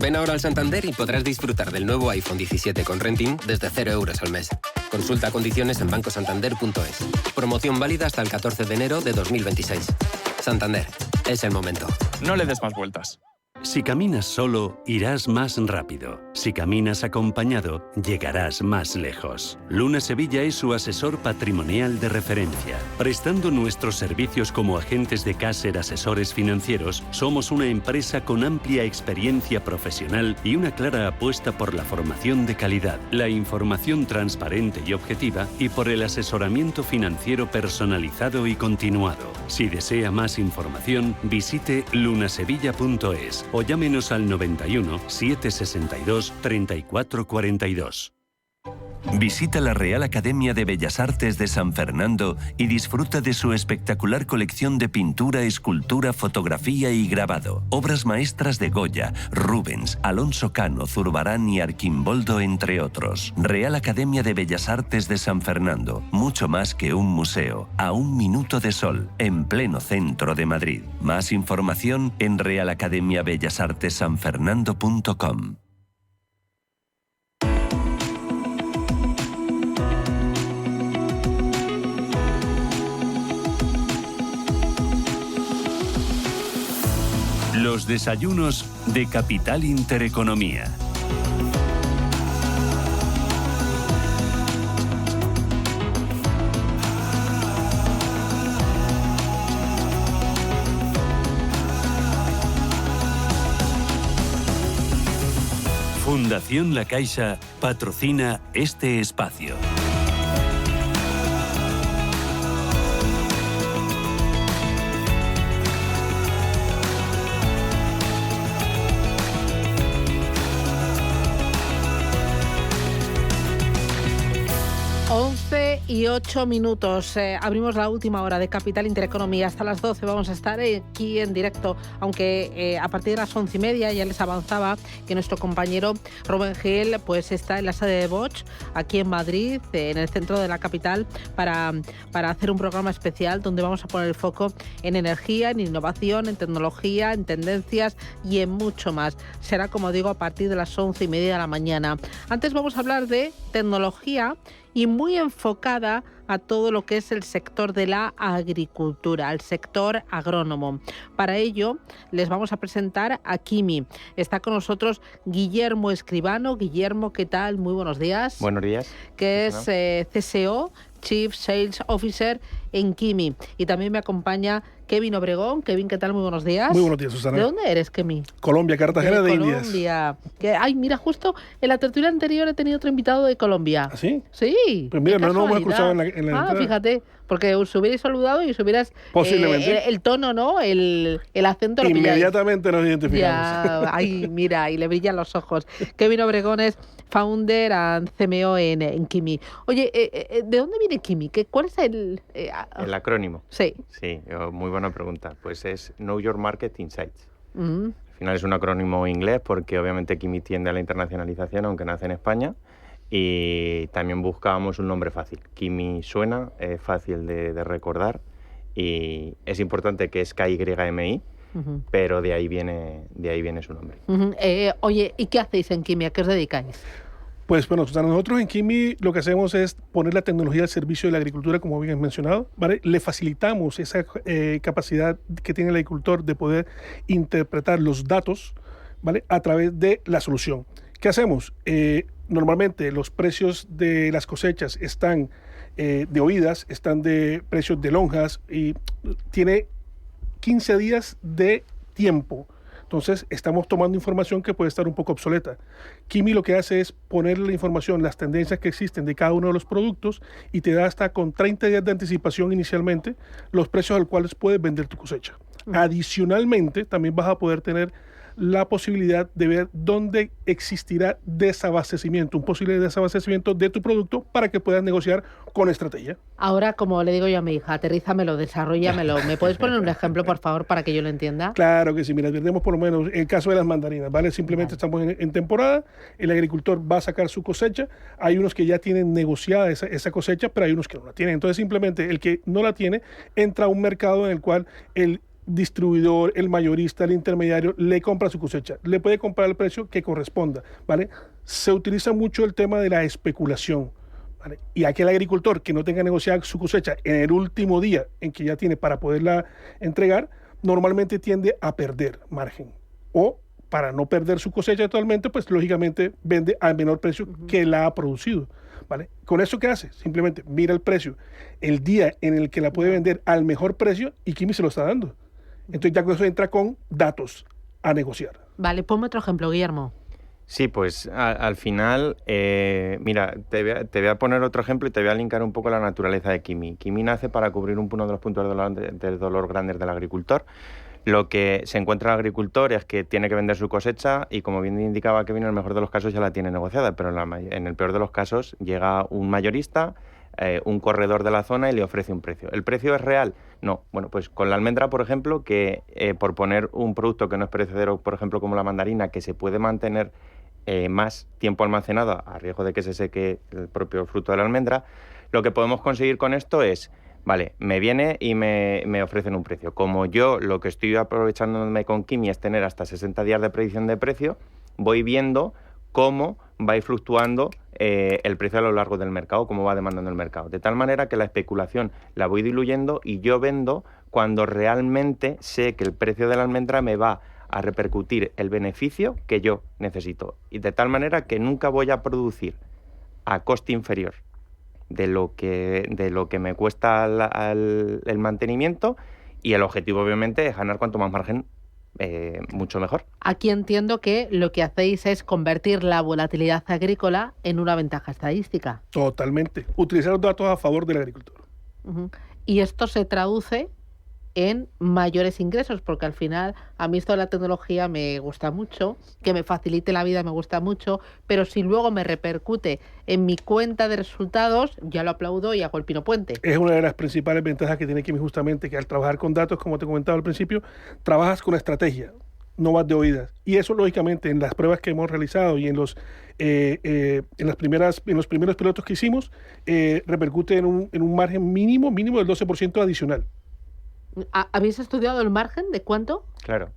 Ven ahora al Santander y podrás disfrutar del nuevo iPhone 17 con renting desde 0 euros al mes. Consulta condiciones en bancosantander.es. Promoción válida hasta el 14 de enero de 2026. Santander, es el momento. No le des más vueltas. Si caminas solo, irás más rápido. Si caminas acompañado, llegarás más lejos. Luna Sevilla es su asesor patrimonial de referencia. Prestando nuestros servicios como agentes de Caser Asesores Financieros, somos una empresa con amplia experiencia profesional y una clara apuesta por la formación de calidad, la información transparente y objetiva y por el asesoramiento financiero personalizado y continuado. Si desea más información, visite lunasevilla.es o llámenos al 91 762 3442. Visita la Real Academia de Bellas Artes de San Fernando y disfruta de su espectacular colección de pintura, escultura, fotografía y grabado. Obras maestras de Goya, Rubens, Alonso Cano, Zurbarán y Arquimboldo, entre otros. Real Academia de Bellas Artes de San Fernando. Mucho más que un museo. A un minuto de sol, en pleno centro de Madrid. Más información en realacademiabellasartesanfernando.com. Los desayunos de Capital Intereconomía. Fundación La Caixa patrocina este espacio. Y 8 minutos. Abrimos la última hora de Capital Intereconomía. Hasta las 12 vamos a estar aquí en directo, aunque a partir de las 11:30 ya les avanzaba que nuestro compañero Rubén Gil pues está en la sede de Bosch, aquí en Madrid, en el centro de la capital, para hacer un programa especial donde vamos a poner el foco en energía, en innovación, en tecnología, en tendencias y en mucho más. Será, como digo, a partir de las 11:30 de la mañana. Antes vamos a hablar de tecnología y muy enfocada a todo lo que es el sector de la agricultura, el sector agrónomo. Para ello, les vamos a presentar a Kimi. Está con nosotros Guillermo Escribano. Guillermo, ¿qué tal? Muy buenos días. Buenos días. Que es CSO, Chief Sales Officer en Kimi. Y también me acompaña Kevin Obregón. Kevin, ¿qué tal? Muy buenos días. Muy buenos días, Susana. ¿De dónde eres, Kevin? Colombia, Cartagena de Indias. Colombia. Ay, mira, justo en la tertulia anterior he tenido otro invitado de Colombia. ¿Ah, sí? Sí. Pues mira, no nos hemos cruzado en la entrada. Fíjate, porque os hubierais saludado y os hubieras... Posiblemente. El tono, ¿no? El acento lo pilláis. Inmediatamente nos identificamos. Ya, ay, mira, y le brillan los ojos. Kevin Obregón es founder and CMO en Kimi. Oye, ¿de dónde viene Kimi? ¿Cuál es el acrónimo? Sí. Sí, muy buena pregunta. Pues es Know Your Market Insights. Al final es un acrónimo inglés porque obviamente Kimi tiende a la internacionalización, aunque nace en España. Y también buscábamos un nombre fácil. Kimi suena, es fácil de recordar y es importante que es KYMI, pero de ahí viene su nombre. Oye, ¿y qué hacéis en Kimi? ¿A qué os dedicáis? Pues bueno, Susana, nosotros en Kimi lo que hacemos es poner la tecnología al servicio de la agricultura, como bien has mencionado, ¿vale? Le facilitamos esa capacidad que tiene el agricultor de poder interpretar los datos, ¿vale? A través de la solución. ¿Qué hacemos? Normalmente los precios de las cosechas están de oídas, están de precios de lonjas y tiene 15 días de tiempo. Entonces, estamos tomando información que puede estar un poco obsoleta. Kimi lo que hace es poner la información, las tendencias que existen de cada uno de los productos y te da hasta con 30 días de anticipación inicialmente los precios al cuales puedes vender tu cosecha. Adicionalmente, también vas a poder tener la posibilidad de ver dónde existirá desabastecimiento, un posible desabastecimiento de tu producto para que puedas negociar con estrategia. Ahora, como le digo yo a mi hija, aterrízamelo, desarróllamelo. ¿Me puedes poner un ejemplo, por favor, para que yo lo entienda? Claro que sí. Mira, tenemos por lo menos el caso de las mandarinas, ¿vale? Simplemente estamos en temporada, el agricultor va a sacar su cosecha, hay unos que ya tienen negociada esa cosecha, pero hay unos que no la tienen. Entonces, simplemente el que no la tiene entra a un mercado en el cual el distribuidor, el mayorista, el intermediario, le compra su cosecha. Le puede comprar el precio que corresponda, ¿vale? Se utiliza mucho el tema de la especulación, ¿vale? Y aquel agricultor que no tenga negociada su cosecha en el último día en que ya tiene para poderla entregar, normalmente tiende a perder margen. O para no perder su cosecha totalmente, pues lógicamente vende al menor precio que la ha producido, ¿vale? ¿Con eso qué hace? Simplemente mira el precio, el día en el que la puede vender al mejor precio y Kimi se lo está dando. Entonces ya con eso entra con datos a negociar. Vale, ponme otro ejemplo, Guillermo. Sí, pues al final, mira, te voy a poner otro ejemplo y te voy a linkar un poco la naturaleza de Kimi. Kimi nace para cubrir uno de los puntos de dolor grandes del agricultor. Lo que se encuentra el agricultor es que tiene que vender su cosecha y, como bien indicaba Kevin, en el mejor de los casos ya la tiene negociada, pero en el peor de los casos llega un mayorista, un corredor de la zona y le ofrece un precio. ¿El precio es real? No. Bueno, pues con la almendra, por ejemplo, que por poner un producto que no es perecedero, por ejemplo, como la mandarina, que se puede mantener más tiempo almacenada a riesgo de que se seque el propio fruto de la almendra, lo que podemos conseguir con esto es, vale, me viene y me ofrecen un precio. Como yo lo que estoy aprovechándome con Kimi es tener hasta 60 días de predicción de precio, voy viendo cómo va a ir fluctuando el precio a lo largo del mercado, cómo va demandando el mercado. De tal manera que la especulación la voy diluyendo y yo vendo cuando realmente sé que el precio de la almendra me va a repercutir el beneficio que yo necesito. Y de tal manera que nunca voy a producir a coste inferior de lo que me cuesta el mantenimiento, y el objetivo obviamente es ganar cuanto más margen, mucho mejor. Aquí entiendo que lo que hacéis es convertir la volatilidad agrícola en una ventaja estadística. Totalmente. Utilizar los datos a favor del agricultor. Y esto se traduce en mayores ingresos, porque al final a mí esto de la tecnología me gusta mucho, que me facilite la vida me gusta mucho, pero si luego me repercute en mi cuenta de resultados, ya lo aplaudo y hago el pino puente. Es una de las principales ventajas que tiene Kimi, justamente, que al trabajar con datos, como te comentaba al principio, trabajas con estrategia, no vas de oídas. Y eso, lógicamente, en las pruebas que hemos realizado y en los primeros pilotos que hicimos, repercute en un margen mínimo del 12% adicional. ¿Habéis estudiado el margen de cuánto? Claro.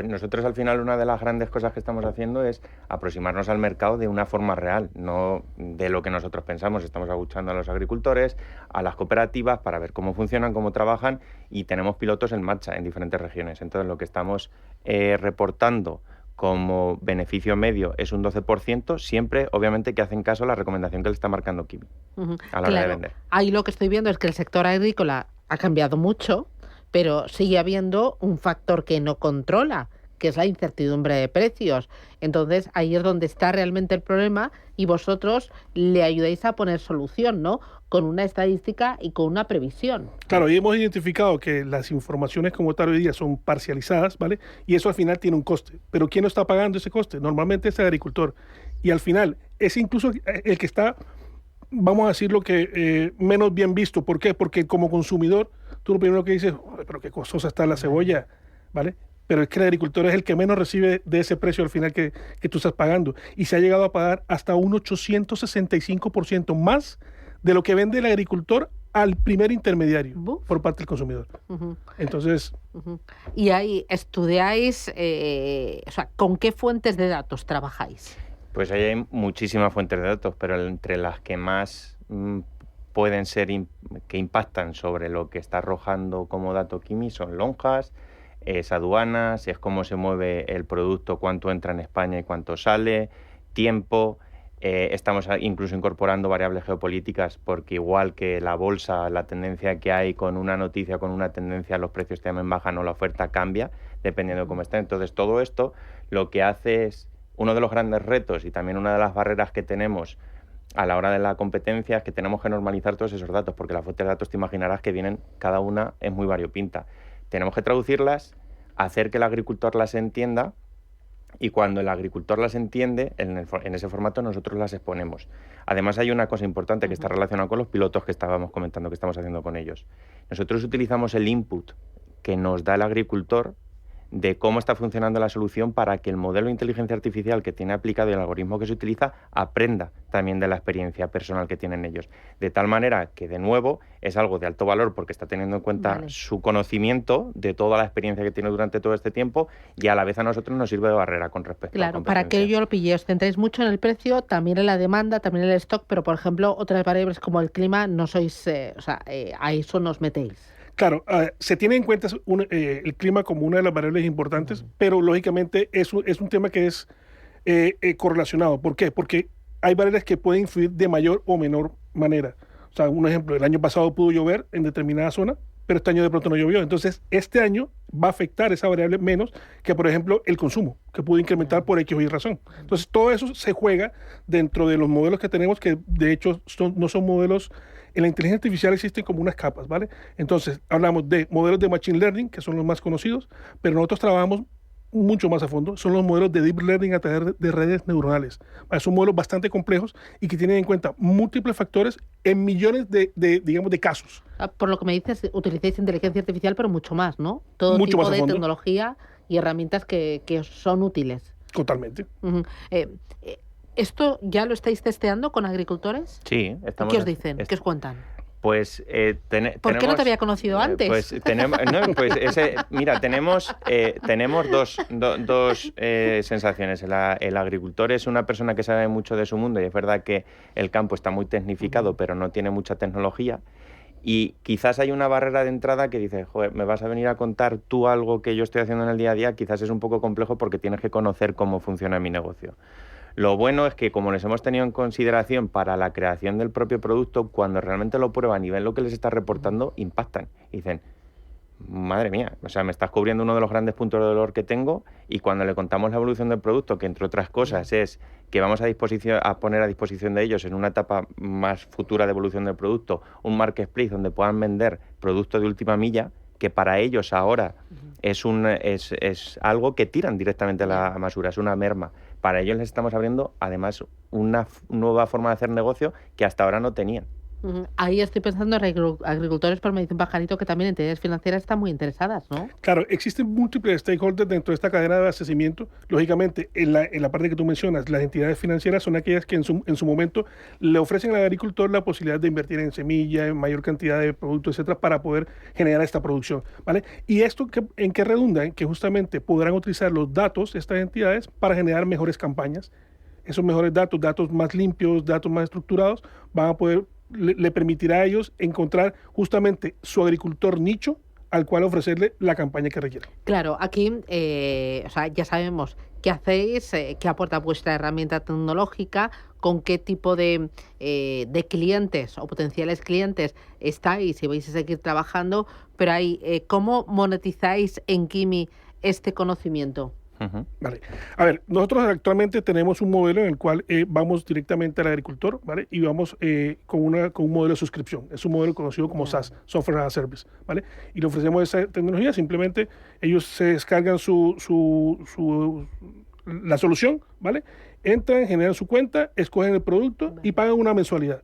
Nosotros al final una de las grandes cosas que estamos haciendo es aproximarnos al mercado de una forma real, no de lo que nosotros pensamos. Estamos escuchando a los agricultores, a las cooperativas, para ver cómo funcionan, cómo trabajan, y tenemos pilotos en marcha en diferentes regiones. Entonces lo que estamos reportando como beneficio medio es un 12%, siempre obviamente que hacen caso a la recomendación que le está marcando Kimi a la hora de vender. Ahí lo que estoy viendo es que el sector agrícola ha cambiado mucho, pero sigue habiendo un factor que no controla, que es la incertidumbre de precios. Entonces, ahí es donde está realmente el problema, y vosotros le ayudáis a poner solución, ¿no? Con una estadística y con una previsión. Claro, y hemos identificado que las informaciones como tal hoy día son parcializadas, ¿vale? Y eso al final tiene un coste. Pero ¿quién no está pagando ese coste? Normalmente es el agricultor. Y al final, es incluso el que está, vamos a decir, lo que menos bien visto. ¿Por qué? Porque como consumidor, tú lo primero que dices, pero qué costosa está la cebolla, ¿vale? Pero es que el agricultor es el que menos recibe de ese precio al final que tú estás pagando. Y se ha llegado a pagar hasta un 865% más de lo que vende el agricultor al primer intermediario por parte del consumidor. Entonces... Y ahí estudiáis, o sea, ¿con qué fuentes de datos trabajáis? Pues ahí hay muchísimas fuentes de datos, pero entre las que más pueden ser que impactan sobre lo que está arrojando como dato Kimi son lonjas, es aduanas, es cómo se mueve el producto, cuánto entra en España y cuánto sale, tiempo. Estamos incluso incorporando variables geopolíticas, porque igual que la bolsa, la tendencia que hay con una noticia, con una tendencia, los precios también bajan o la oferta cambia, dependiendo de cómo está. Entonces, todo esto lo que hace es, uno de los grandes retos y también una de las barreras que tenemos a la hora de la competencia, es que tenemos que normalizar todos esos datos, porque las fuentes de datos te imaginarás que vienen, cada una es muy variopinta. Tenemos que traducirlas, hacer que el agricultor las entienda, y cuando el agricultor las entiende, en ese formato nosotros las exponemos. Además, hay una cosa importante que está relacionada con los pilotos que estábamos comentando, que estamos haciendo con ellos. Nosotros utilizamos el input que nos da el agricultor de cómo está funcionando la solución para que el modelo de inteligencia artificial que tiene aplicado y el algoritmo que se utiliza aprenda también de la experiencia personal que tienen ellos. De tal manera que, de nuevo, es algo de alto valor porque está teniendo en cuenta su conocimiento de toda la experiencia que tiene durante todo este tiempo y a la vez a nosotros nos sirve de barrera con respecto a la competencia. Para que yo lo pille, os centráis mucho en el precio, también en la demanda, también en el stock, pero, por ejemplo, otras variables como el clima no sois, a eso no os metéis. Claro, se tiene en cuenta el clima como una de las variables importantes, pero lógicamente es un tema que es correlacionado. ¿Por qué? Porque hay variables que pueden influir de mayor o menor manera. O sea, un ejemplo, el año pasado pudo llover en determinada zona, pero este año de pronto no llovió. Entonces, este año va a afectar esa variable menos que, por ejemplo, el consumo, que pudo incrementar por X o Y razón. Entonces, todo eso se juega dentro de los modelos que tenemos, que de hecho no son modelos. En la inteligencia artificial existen como unas capas, ¿vale? Entonces, hablamos de modelos de Machine Learning, que son los más conocidos, pero nosotros trabajamos mucho más a fondo. Son los modelos de Deep Learning a través de redes neuronales. Son modelos bastante complejos y que tienen en cuenta múltiples factores en millones de casos. Por lo que me dices, utilizáis inteligencia artificial, pero mucho más, ¿no? Todo mucho tipo más a de fondo. Tecnología y herramientas que son útiles. Totalmente. Uh-huh. ¿Esto ya lo estáis testeando con agricultores? Sí. ¿Qué os dicen? ¿Qué os cuentan? Pues ¿Por qué no te había conocido antes? Pues tenemos, tenemos dos sensaciones. El agricultor es una persona que sabe mucho de su mundo y es verdad que el campo está muy tecnificado, pero no tiene mucha tecnología. Y quizás hay una barrera de entrada que dices, joder, me vas a venir a contar tú algo que yo estoy haciendo en el día a día, quizás es un poco complejo porque tienes que conocer cómo funciona mi negocio. Lo bueno es que, como les hemos tenido en consideración para la creación del propio producto, cuando realmente lo prueban y ven lo que les está reportando, impactan. Y dicen, madre mía, o sea, me estás cubriendo uno de los grandes puntos de dolor que tengo, y cuando le contamos la evolución del producto, que entre otras cosas es que vamos a poner a disposición de ellos en una etapa más futura de evolución del producto, un marketplace donde puedan vender productos de última milla, que para ellos ahora es algo que tiran directamente a la basura, es una merma. Para ellos les estamos abriendo, además, una nueva forma de hacer negocio que hasta ahora no tenían. Ahí estoy pensando en agricultores, pero me dice un pajarito que también entidades financieras están muy interesadas, ¿no? Claro, existen múltiples stakeholders dentro de esta cadena de abastecimiento. Lógicamente, en la parte que tú mencionas, las entidades financieras son aquellas que en su momento le ofrecen al agricultor la posibilidad de invertir en semilla, en mayor cantidad de productos, etcétera, para poder generar esta producción, ¿vale? Y esto, ¿en qué redunda? En que justamente podrán utilizar los datos de estas entidades para generar mejores campañas. Esos mejores datos más limpios, datos más estructurados, van a poder le permitirá a ellos encontrar justamente su agricultor nicho al cual ofrecerle la campaña que requiera. Claro, aquí ya sabemos qué hacéis, qué aporta vuestra herramienta tecnológica, con qué tipo de clientes o potenciales clientes estáis y vais a seguir trabajando, pero ¿cómo monetizáis en Kimi este conocimiento? Vale. A ver, nosotros actualmente tenemos un modelo en el cual vamos directamente al agricultor, ¿vale? Y vamos con un modelo de suscripción. Es un modelo conocido como SaaS, Software as a Service, ¿vale? Y le ofrecemos esa tecnología, simplemente ellos se descargan la solución, ¿vale? Entran, generan su cuenta, escogen el producto y pagan una mensualidad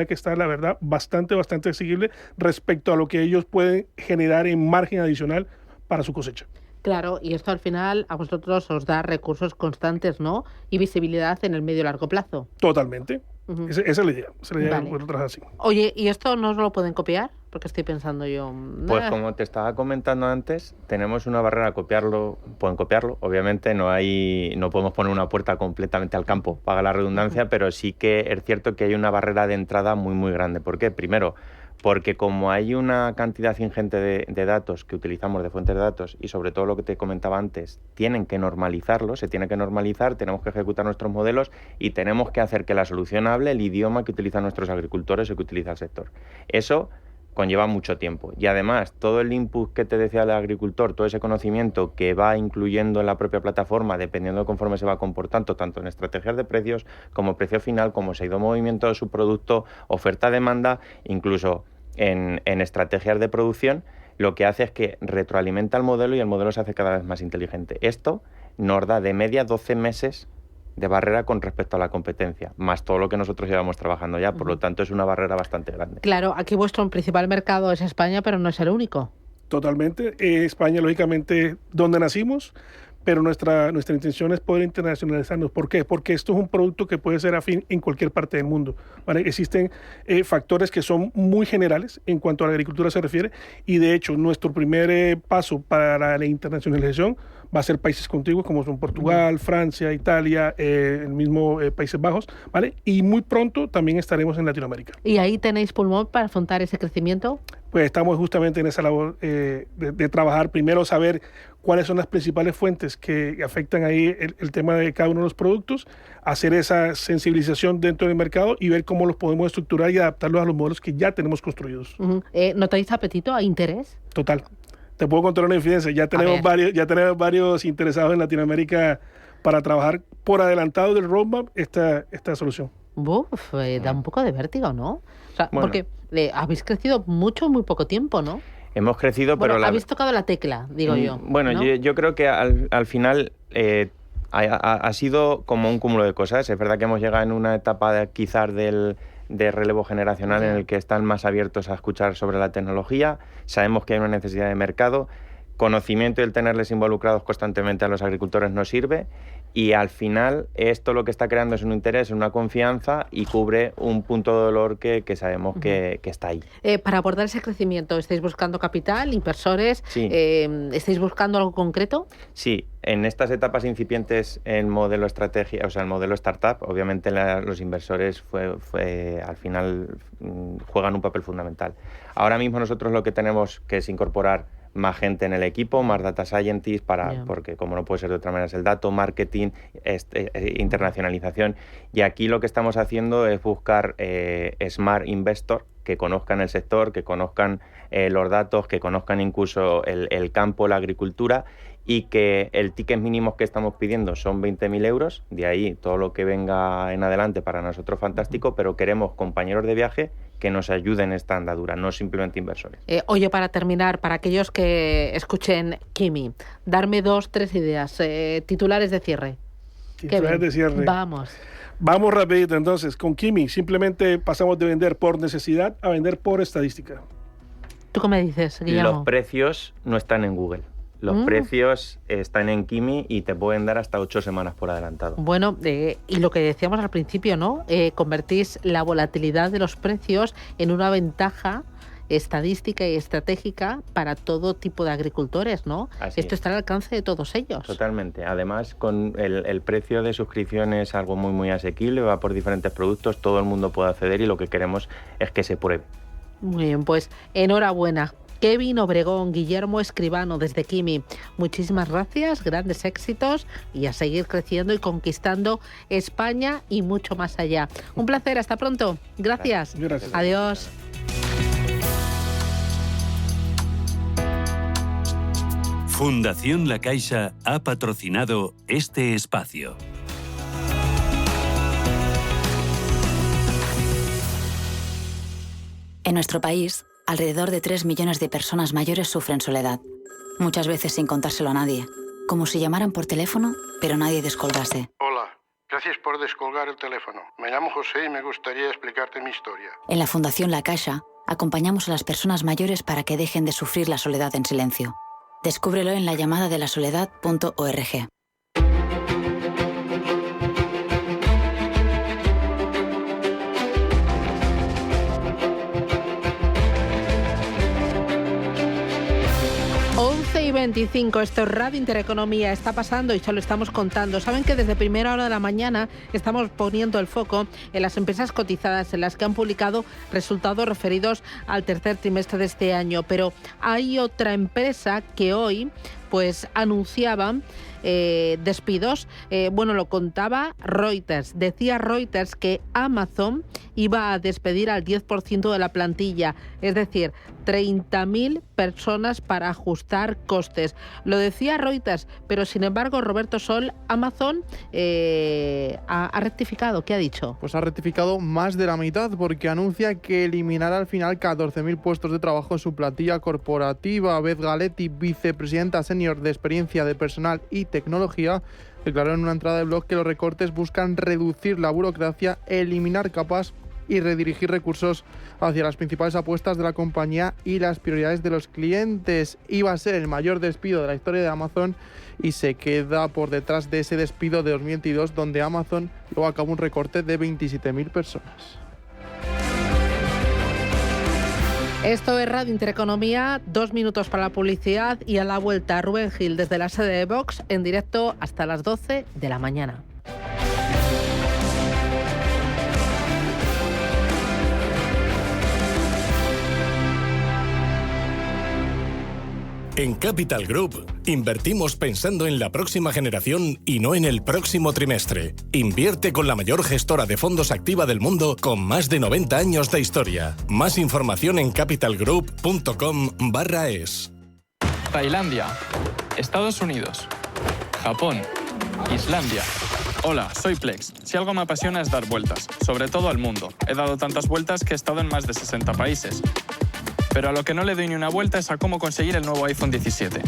que está, la verdad, bastante asequible respecto a lo que ellos pueden generar en margen adicional para su cosecha. Claro, y esto al final a vosotros os da recursos constantes, ¿no? Y visibilidad en el medio y largo plazo. Totalmente. Esa es la idea. Vale. Así. Oye, ¿y esto no os lo pueden copiar? Porque estoy pensando yo... Pues como te estaba comentando antes, tenemos una barrera a copiarlo. Pueden copiarlo. Obviamente no podemos poner una puerta completamente al campo, paga la redundancia, pero sí que es cierto que hay una barrera de entrada muy, muy grande. ¿Por qué? Primero, porque como hay una cantidad ingente de datos que utilizamos, de fuentes de datos, y sobre todo lo que te comentaba antes, tienen que normalizarlo, se tiene que normalizar, tenemos que ejecutar nuestros modelos y tenemos que hacer que la solución hable el idioma que utilizan nuestros agricultores o que utiliza el sector. Eso conlleva mucho tiempo. Y además, todo el input que te decía el agricultor, todo ese conocimiento que va incluyendo en la propia plataforma, dependiendo de conforme se va comportando, tanto en estrategias de precios como precio final, como se ha ido movimiento de su producto, oferta-demanda, incluso en estrategias de producción, lo que hace es que retroalimenta el modelo y el modelo se hace cada vez más inteligente. Esto nos da de media 12 meses de barrera con respecto a la competencia, más todo lo que nosotros llevamos trabajando ya, por lo tanto es una barrera bastante grande. Claro, aquí vuestro principal mercado es España, pero no es el único. Totalmente. España, lógicamente, donde nacimos, pero nuestra intención es poder internacionalizarnos. ¿Por qué? Porque esto es un producto que puede ser afín en cualquier parte del mundo, ¿vale? Existen factores que son muy generales en cuanto a la agricultura se refiere, y de hecho nuestro primer paso para la internacionalización va a ser países contiguos como son Portugal, Francia, Italia, el mismo Países Bajos, ¿vale? Y muy pronto también estaremos en Latinoamérica. ¿Y ahí tenéis pulmón para afrontar ese crecimiento? Pues estamos justamente en esa labor de trabajar, primero saber cuáles son las principales fuentes que afectan ahí el tema de cada uno de los productos, hacer esa sensibilización dentro del mercado y ver cómo los podemos estructurar y adaptarlos a los modelos que ya tenemos construidos. ¿Notáis apetito, interés? Total. Te puedo contar una infidencia, ya tenemos varios interesados en Latinoamérica para trabajar por adelantado del roadmap esta solución. Da un poco de vértigo, ¿no? O sea, bueno, porque habéis crecido mucho en muy poco tiempo, ¿no? Hemos crecido, pero... habéis tocado la tecla, digo yo. Bueno, ¿no? yo creo que al final ha sido como un cúmulo de cosas. Es verdad que hemos llegado en una etapa quizás de relevo generacional en el que están más abiertos a escuchar sobre la tecnología. Sabemos que hay una necesidad de mercado. Conocimiento y el tenerles involucrados constantemente a los agricultores nos sirve, y al final esto lo que está creando es un interés, una confianza, y cubre un punto de dolor que sabemos que está ahí. Para abordar ese crecimiento, ¿estáis buscando capital, inversores? Sí. ¿Estáis buscando algo concreto? Sí, en estas etapas incipientes en modelo estrategia, o sea, el modelo startup, obviamente los inversores al final juegan un papel fundamental. Ahora mismo nosotros lo que tenemos que es incorporar más gente en el equipo, más data scientists, porque como no puede ser de otra manera es el dato, marketing, internacionalización. Y aquí lo que estamos haciendo es buscar smart investor que conozcan el sector, que conozcan los datos, que conozcan incluso el campo, la agricultura, y que el ticket mínimo que estamos pidiendo son 20.000 euros, de ahí todo lo que venga en adelante para nosotros fantástico, pero queremos compañeros de viaje que nos ayuden en esta andadura, no simplemente inversores. Oye, para terminar, para aquellos que escuchen Kimi, darme 2-3 ideas, titulares de cierre. Titulares de cierre. Vamos rapidito, entonces, con Kimi simplemente pasamos de vender por necesidad a vender por estadística. ¿Tú qué me dices, Guillermo? Los precios no están en Google. Los precios están en Kimi y te pueden dar hasta 8 semanas por adelantado. Bueno, y lo que decíamos al principio, ¿no? Convertís la volatilidad de los precios en una ventaja estadística y estratégica para todo tipo de agricultores, ¿no? Esto está al alcance de todos ellos. Totalmente. Además, con el precio de suscripción es algo muy, muy asequible, va por diferentes productos, todo el mundo puede acceder y lo que queremos es que se pruebe. Muy bien, pues enhorabuena. Kevin Obregón, Guillermo Escribano desde Kimi. Muchísimas gracias, grandes éxitos y a seguir creciendo y conquistando España y mucho más allá. Un placer, hasta pronto. Gracias. Gracias. Adiós. Fundación La Caixa ha patrocinado este espacio. En nuestro país, alrededor de 3 millones de personas mayores sufren soledad, muchas veces sin contárselo a nadie, como si llamaran por teléfono, pero nadie descolgase. Hola, gracias por descolgar el teléfono. Me llamo José y me gustaría explicarte mi historia. En la Fundación La Caixa, acompañamos a las personas mayores para que dejen de sufrir la soledad en silencio. Descúbrelo en lallamadadelasoledad.org. y 25, esto es Radio Intereconomía, está pasando y se lo estamos contando. Saben que desde primera hora de la mañana estamos poniendo el foco en las empresas cotizadas, en las que han publicado resultados referidos al tercer trimestre de este año, pero hay otra empresa que hoy pues anunciaban despidos. Bueno, lo contaba Reuters. Decía Reuters que Amazon iba a despedir al 10% de la plantilla, es decir, 30.000 personas para ajustar costes. Lo decía Reuters, pero sin embargo, Roberto Sol, Amazon ha rectificado. ¿Qué ha dicho? Pues ha rectificado más de la mitad, porque anuncia que eliminará al final 14.000 puestos de trabajo en su plantilla corporativa. Beth Galetti, vicepresidenta senior de experiencia de personal y tecnología, declaró en una entrada de blog que los recortes buscan reducir la burocracia, eliminar capas y redirigir recursos hacia las principales apuestas de la compañía y las prioridades de los clientes. Iba a ser el mayor despido de la historia de Amazon y se queda por detrás de ese despido de 2022, donde Amazon luego acabó un recorte de 27.000 personas. Esto es Radio Intereconomía, 2 minutos para la publicidad y a la vuelta Rubén Gil desde la sede de Vox en directo hasta las 12 de la mañana. En Capital Group, invertimos pensando en la próxima generación y no en el próximo trimestre. Invierte con la mayor gestora de fondos activa del mundo con más de 90 años de historia. Más información en capitalgroup.com/es. Tailandia, Estados Unidos, Japón, Islandia. Hola, soy Plex. Si algo me apasiona es dar vueltas, sobre todo al mundo. He dado tantas vueltas que he estado en más de 60 países. Pero a lo que no le doy ni una vuelta es a cómo conseguir el nuevo iPhone 17.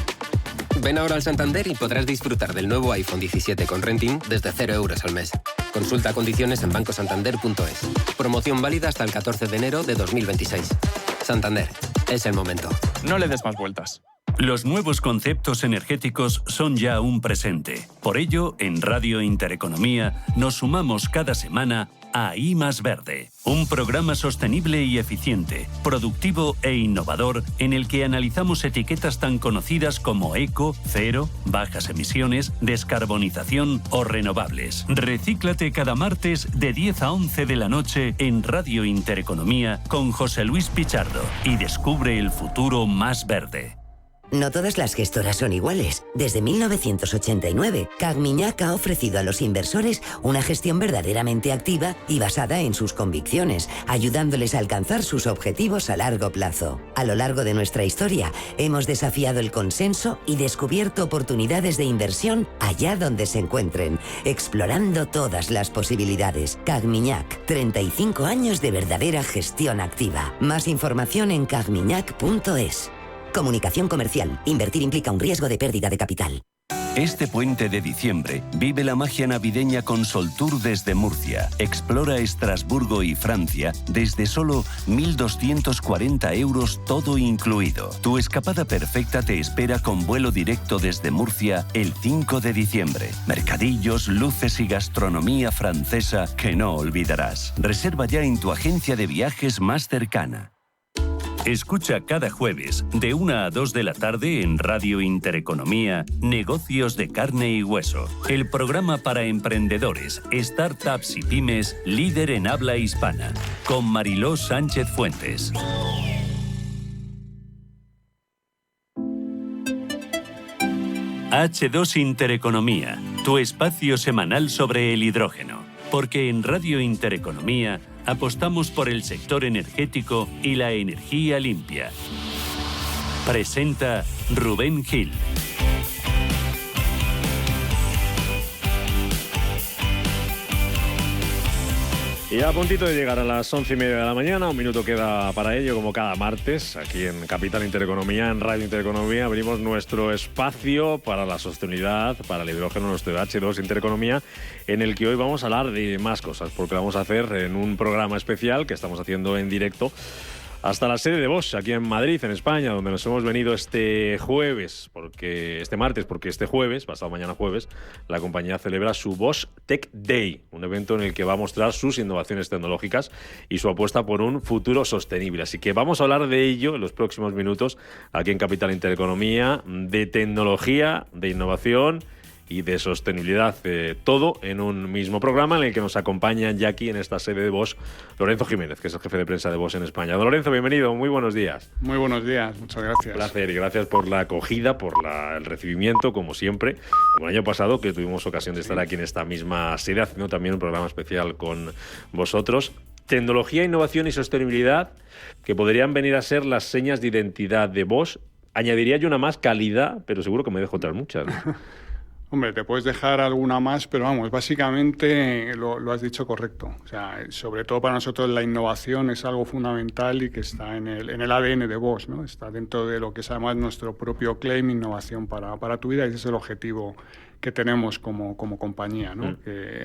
Ven ahora al Santander y podrás disfrutar del nuevo iPhone 17 con renting desde 0 euros al mes. Consulta condiciones en bancosantander.es. Promoción válida hasta el 14 de enero de 2026. Santander, es el momento. No le des más vueltas. Los nuevos conceptos energéticos son ya un presente. Por ello, en Radio Intereconomía nos sumamos cada semana a I Más Verde, un programa sostenible y eficiente, productivo e innovador en el que analizamos etiquetas tan conocidas como eco, cero, bajas emisiones, descarbonización o renovables. Recíclate cada martes de 10 a 11 de la noche en Radio Intereconomía con José Luis Pichardo y descubre el futuro más verde. No todas las gestoras son iguales. Desde 1989, Cagmiñac ha ofrecido a los inversores una gestión verdaderamente activa y basada en sus convicciones, ayudándoles a alcanzar sus objetivos a largo plazo. A lo largo de nuestra historia, hemos desafiado el consenso y descubierto oportunidades de inversión allá donde se encuentren, explorando todas las posibilidades. Cagmiñac, 35 años de verdadera gestión activa. Más información en cagmiñac.es. Comunicación comercial. Invertir implica un riesgo de pérdida de capital. Este puente de diciembre vive la magia navideña con Soltour desde Murcia. Explora Estrasburgo y Francia desde solo 1.240 euros todo incluido. Tu escapada perfecta te espera con vuelo directo desde Murcia el 5 de diciembre. Mercadillos, luces y gastronomía francesa que no olvidarás. Reserva ya en tu agencia de viajes más cercana. Escucha cada jueves de 1 a 2 de la tarde en Radio Intereconomía Negocios de Carne y Hueso, el programa para emprendedores, startups y pymes líder en habla hispana, con Mariló Sánchez Fuentes. H2 Intereconomía, tu espacio semanal sobre el hidrógeno, porque en Radio Intereconomía apostamos por el sector energético y la energía limpia. Presenta Rubén Gil. Y a puntito de llegar a las 11:30 de la mañana, un minuto queda para ello, como cada martes, aquí en Capital Intereconomía, en Radio Intereconomía, abrimos nuestro espacio para la sostenibilidad, para el hidrógeno, nuestro H2 Intereconomía, en el que hoy vamos a hablar de más cosas, porque lo vamos a hacer en un programa especial que estamos haciendo en directo hasta la sede de Bosch, aquí en Madrid, en España, donde nos hemos venido este martes, porque este jueves, pasado mañana jueves, la compañía celebra su Bosch Tech Day, un evento en el que va a mostrar sus innovaciones tecnológicas y su apuesta por un futuro sostenible. Así que vamos a hablar de ello en los próximos minutos, aquí en Capital Intereconomía, de tecnología, de innovación y de sostenibilidad, todo en un mismo programa en el que nos acompañan ya aquí en esta sede de Bosch Lorenzo Jiménez, que es el jefe de prensa de Bosch en España. Don Lorenzo, bienvenido, muy buenos días. Muy buenos días, muchas gracias. Un placer y gracias por la acogida, por el recibimiento, como siempre, como el año pasado, que tuvimos ocasión de estar aquí en esta misma sede, haciendo también un programa especial con vosotros. Tecnología, innovación y sostenibilidad, que podrían venir a ser las señas de identidad de Bosch. Añadiría yo una más, calidad, pero seguro que me dejo otras muchas, ¿no? Hombre, te puedes dejar alguna más, pero vamos, básicamente lo has dicho correcto. O sea, sobre todo para nosotros la innovación es algo fundamental y que está en el ADN de Bosch, ¿no? Está dentro de lo que es además nuestro propio claim, innovación para tu vida, y ese es el objetivo tenemos como compañía, ¿no? Que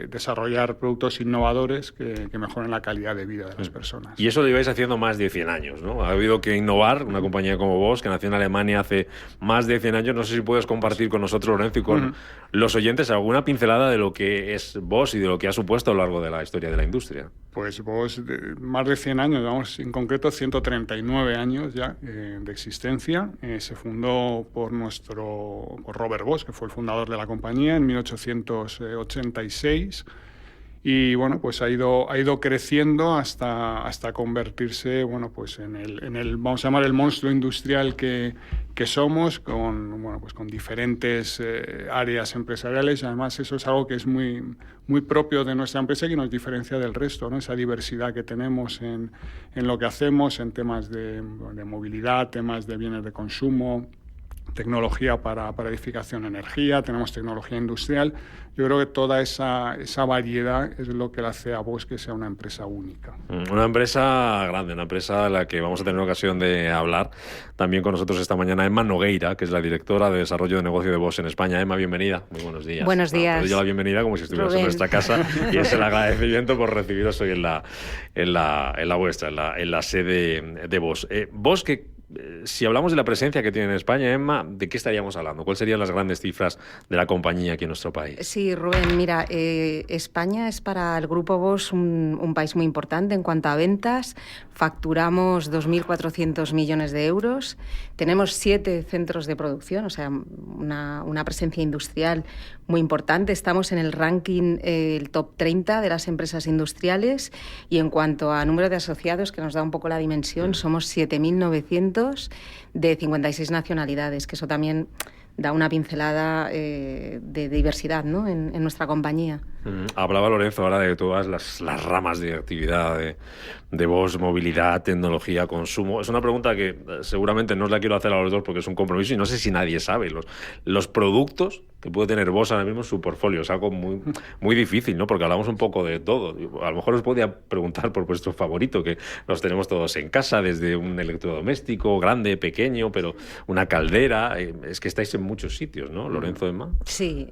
desarrollar productos innovadores que mejoren la calidad de vida de las personas. Y eso lo lleváis haciendo más de 100 años, ¿no? Ha habido que innovar, una compañía como Bosch, que nació en Alemania hace más de 100 años. No sé si puedes compartir con nosotros, Lorenzo, y con los oyentes alguna pincelada de lo que es Bosch y de lo que ha supuesto a lo largo de la historia de la industria. Pues Bosch, más de 100 años, vamos, en concreto 139 años ya de existencia. Se fundó por Robert Bosch, que fue el fundador de la compañía, en 1886. Y bueno, pues ha ido creciendo hasta convertirse, bueno, pues en el vamos a llamar el monstruo industrial que somos, con diferentes áreas empresariales. Además, eso es algo que es muy propio de nuestra empresa y que nos diferencia del resto, ¿no? Esa diversidad que tenemos en lo que hacemos, en temas de movilidad, temas de bienes de consumo, tecnología para edificación, energía, tenemos tecnología industrial. Yo creo que toda esa variedad es lo que le hace a Bosch que sea una empresa única. Una empresa grande, una empresa de la que vamos a tener ocasión de hablar también con nosotros esta mañana Emma Nogueira, que es la directora de Desarrollo de Negocio de Bosch en España. Emma, bienvenida. Muy buenos días. Buenos días. Te doy la bienvenida como si estuvieras en nuestra casa y es el agradecimiento por recibiros hoy en la vuestra, en la sede de Bosch. Bosch, que si hablamos de la presencia que tiene en España, Emma, ¿de qué estaríamos hablando? ¿Cuáles serían las grandes cifras de la compañía aquí en nuestro país? Sí, Rubén, mira, España es para el Grupo Bosch un país muy importante en cuanto a ventas. Facturamos 2.400 millones de euros. Tenemos 7 centros de producción, o sea, una presencia industrial muy importante. Estamos en el ranking, el top 30 de las empresas industriales. Y en cuanto a número de asociados, que nos da un poco la dimensión, somos 7.900 de 56 nacionalidades, que eso también da una pincelada de diversidad, ¿no? en nuestra compañía. Hablaba Lorenzo ahora de todas las ramas de actividad de Bosch, movilidad, tecnología, consumo. Es una pregunta que seguramente no os la quiero hacer a los dos porque es un compromiso y no sé si nadie sabe. Los productos que puede tener Bosch ahora mismo en su portfolio es algo muy difícil, ¿no? Porque hablamos un poco de todo. A lo mejor os podía preguntar por vuestro favorito, que los tenemos todos en casa, desde un electrodoméstico grande, pequeño, pero una caldera. Es que estáis en muchos sitios, ¿no, Lorenzo, Emma? Sí,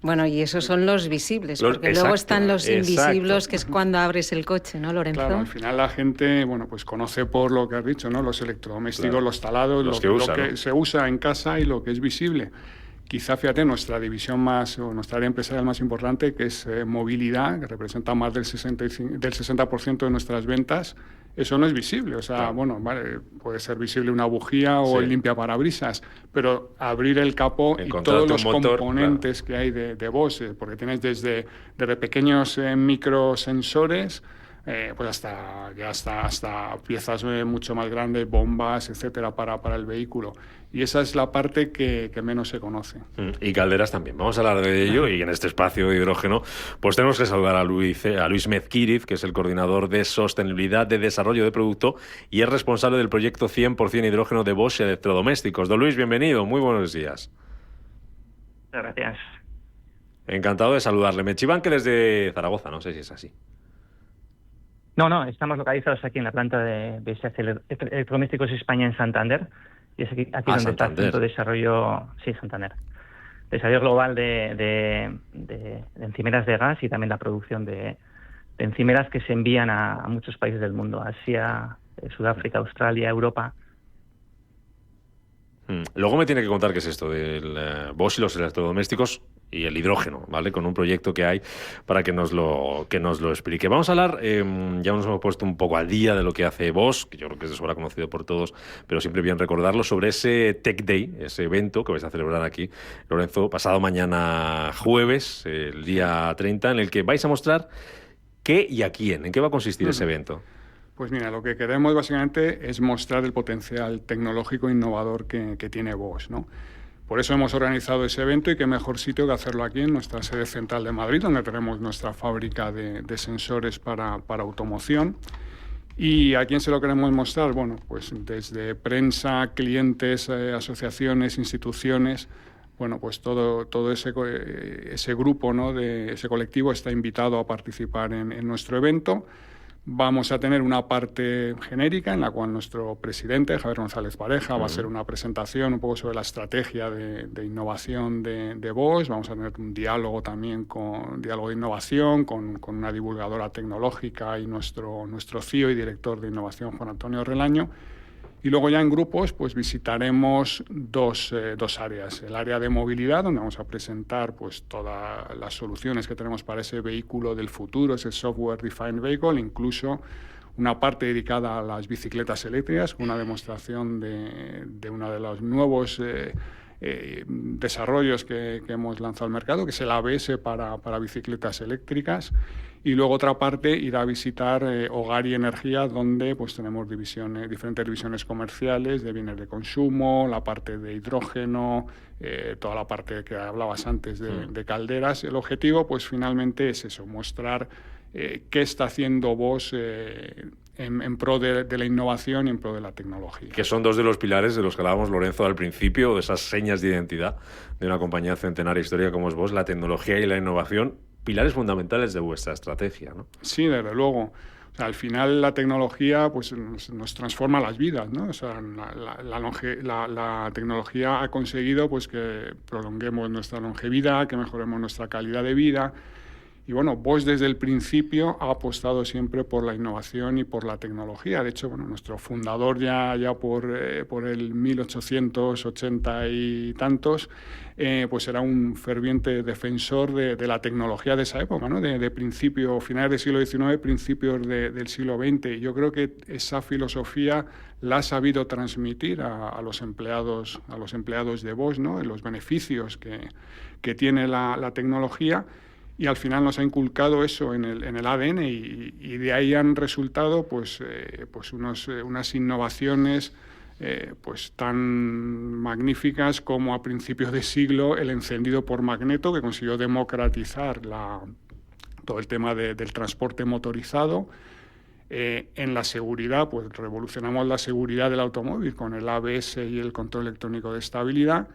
bueno, y esos son los visibles, porque luego están los invisibles, que es cuando abres el coche, ¿no, Lorenzo? Claro, al final la gente, bueno, pues conoce por lo que has dicho, ¿no? Los electrodomésticos, claro, los talados, lo que se usa en casa y lo que es visible. Quizá, fíjate, nuestra división nuestra área empresarial más importante, que es movilidad, que representa más del 60% de nuestras ventas, eso no es visible. O sea, claro, bueno, vale, puede ser visible una bujía o el limpiaparabrisas, pero abrir el capó y todos los componentes, claro, que hay de Bosch, porque tienes desde pequeños microsensores, pues hasta piezas mucho más grandes, bombas, etcétera, para el vehículo. Y esa es la parte que menos se conoce. Y calderas también. Vamos a hablar de ello y en este espacio de hidrógeno pues tenemos que saludar a Luis Mezquíriz, que es el coordinador de sostenibilidad de desarrollo de producto y es responsable del proyecto 100% hidrógeno de Bosch Electrodomésticos. Don Luis, bienvenido. Muy buenos días. Muchas gracias. Encantado de saludarle. Me chivan que desde Zaragoza, no sé si es así. No, estamos localizados aquí en la planta de Electrodomésticos España en Santander. Y es aquí donde está el centro de desarrollo, Santander. Desarrollo global de encimeras de gas y también la producción de encimeras que se envían a muchos países del mundo, Asia, Sudáfrica, Australia, Europa. Luego me tiene que contar qué es esto del Bosch y los electrodomésticos y el hidrógeno, ¿vale? Con un proyecto que hay para que nos lo explique. Vamos a hablar, ya nos hemos puesto un poco al día de lo que hace Bosch, que yo creo que es de sobra conocido por todos, pero siempre bien recordarlo, sobre ese Tech Day, ese evento que vais a celebrar aquí, Lorenzo, pasado mañana jueves, el día 30, en el que vais a mostrar qué y a quién, en qué va a consistir ese evento. Pues mira, lo que queremos básicamente es mostrar el potencial tecnológico e innovador que tiene Bosch, ¿no? Por eso hemos organizado ese evento y qué mejor sitio que hacerlo aquí en nuestra sede central de Madrid, donde tenemos nuestra fábrica de sensores para automoción. ¿Y a quién se lo queremos mostrar? Bueno, pues desde prensa, clientes, asociaciones, instituciones. Bueno, pues todo ese grupo, ¿no? Ese colectivo está invitado a participar en nuestro evento, Vamos a tener una parte genérica en la cual nuestro presidente, Javier González Pareja, va a hacer una presentación un poco sobre la estrategia de innovación de Bosch. Vamos a tener un diálogo también, diálogo de innovación con una divulgadora tecnológica y nuestro CEO y director de innovación, Juan Antonio Relaño. Y luego ya en grupos pues visitaremos dos áreas. El área de movilidad, donde vamos a presentar pues todas las soluciones que tenemos para ese vehículo del futuro, ese Software Defined Vehicle, incluso una parte dedicada a las bicicletas eléctricas, una demostración de uno de los nuevos desarrollos que hemos lanzado al mercado, que es el ABS para bicicletas eléctricas. Y luego otra parte irá a visitar Hogar y Energía, donde pues tenemos diferentes divisiones comerciales de bienes de consumo, la parte de hidrógeno, toda la parte que hablabas antes de calderas. El objetivo pues finalmente es eso, mostrar qué está haciendo Bosch en pro de la innovación y en pro de la tecnología. Que son dos de los pilares de los que hablábamos, Lorenzo, al principio, de esas señas de identidad de una compañía centenaria histórica como es Bosch, la tecnología y la innovación, pilares fundamentales de vuestra estrategia, ¿no? Sí, desde luego. O sea, al final la tecnología pues, nos transforma las vidas, ¿no? O sea, la tecnología ha conseguido pues, que prolonguemos nuestra longevidad, que mejoremos nuestra calidad de vida. Y bueno, Bosch desde el principio ha apostado siempre por la innovación y por la tecnología. De hecho, bueno, nuestro fundador ya por el 1880 y tantos, pues era un ferviente defensor de la tecnología de esa época, ¿no? De finales del siglo XIX, principios del siglo XX. Y yo creo que esa filosofía la ha sabido transmitir a los empleados de Bosch, ¿no? Los beneficios que tiene la tecnología. Y al final nos ha inculcado eso en el ADN y de ahí han resultado pues unas innovaciones pues tan magníficas como a principios de siglo el encendido por magneto, que consiguió democratizar todo el tema del transporte motorizado. En la seguridad, pues revolucionamos la seguridad del automóvil con el ABS y el control electrónico de estabilidad.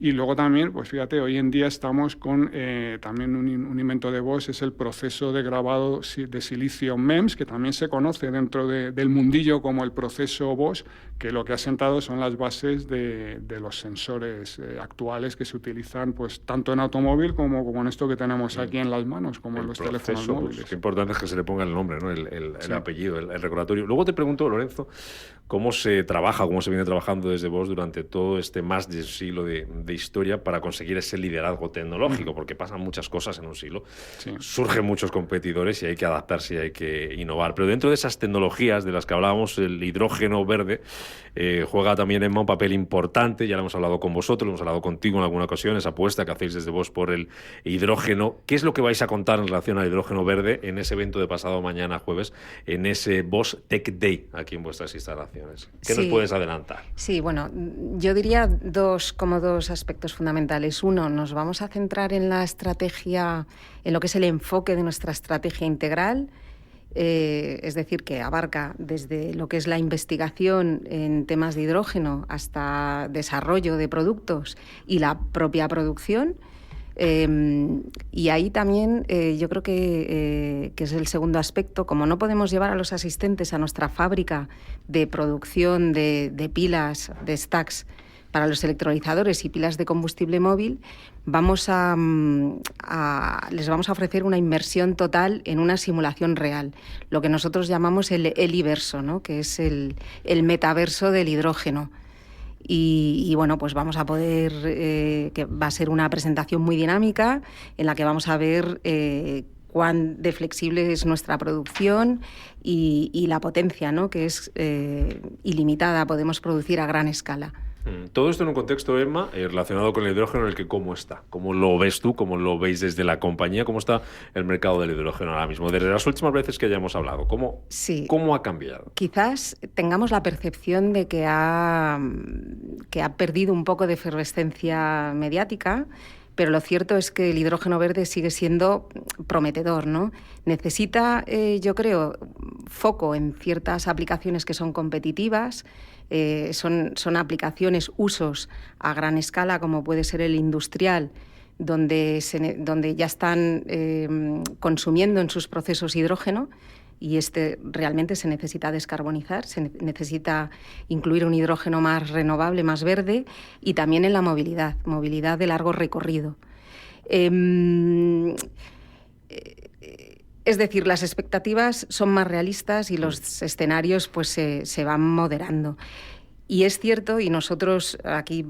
Y luego también, pues fíjate, hoy en día estamos con también un invento de Bosch, es el proceso de grabado de silicio MEMS, que también se conoce dentro del mundillo como el proceso Bosch, que lo que ha sentado son las bases de los sensores actuales que se utilizan pues tanto en automóvil como en esto que tenemos aquí en las manos, como en los teléfonos móviles. Pues, qué importante es que se le ponga el nombre, ¿no? el apellido, el recordatorio. Luego te pregunto, Lorenzo, ¿cómo se trabaja, cómo se viene trabajando desde Bosch durante todo este más de siglo de historia para conseguir ese liderazgo tecnológico? Porque pasan muchas cosas en un siglo, surgen muchos competidores y hay que adaptarse y hay que innovar. Pero dentro de esas tecnologías de las que hablábamos, el hidrógeno verde juega también, Emma, un papel importante. Ya lo hemos hablado con vosotros, lo hemos hablado contigo en alguna ocasión, esa apuesta que hacéis desde Bosch por el hidrógeno. ¿Qué es lo que vais a contar en relación al hidrógeno verde en ese evento de pasado mañana jueves, en ese Bosch Tech Day aquí en vuestras instalaciones? ¿Qué nos puedes adelantar? Sí, bueno, yo diría dos aspectos fundamentales. Uno, nos vamos a centrar en la estrategia, en lo que es el enfoque de nuestra estrategia integral, es decir, que abarca desde lo que es la investigación en temas de hidrógeno hasta desarrollo de productos y la propia producción. Y ahí también yo creo que es el segundo aspecto. Como no podemos llevar a los asistentes a nuestra fábrica de producción de pilas, de stacks para los electrolizadores y pilas de combustible móvil, les vamos a ofrecer una inmersión total en una simulación real, lo que nosotros llamamos el Heliverso, ¿no? Que es el metaverso del hidrógeno. Y bueno, pues vamos a poder, que va a ser una presentación muy dinámica en la que vamos a ver cuán de flexible es nuestra producción y la potencia, ¿no? Que es ilimitada, podemos producir a gran escala. Todo esto en un contexto, Emma, relacionado con el hidrógeno, en el que ¿cómo está? ¿Cómo lo ves tú? ¿Cómo lo veis desde la compañía? ¿Cómo está el mercado del hidrógeno ahora mismo? Desde las últimas veces que hayamos hablado, ¿cómo ha cambiado? Quizás tengamos la percepción de que ha perdido un poco de efervescencia mediática, pero lo cierto es que el hidrógeno verde sigue siendo prometedor, ¿no? Necesita, yo creo, foco en ciertas aplicaciones que son competitivas. Son aplicaciones, usos a gran escala, como puede ser el industrial, donde ya están consumiendo en sus procesos hidrógeno. y realmente se necesita descarbonizar, se necesita incluir un hidrógeno más renovable, más verde, y también en la movilidad de largo recorrido. Es decir, las expectativas son más realistas y los escenarios pues se van moderando. Y es cierto, y nosotros aquí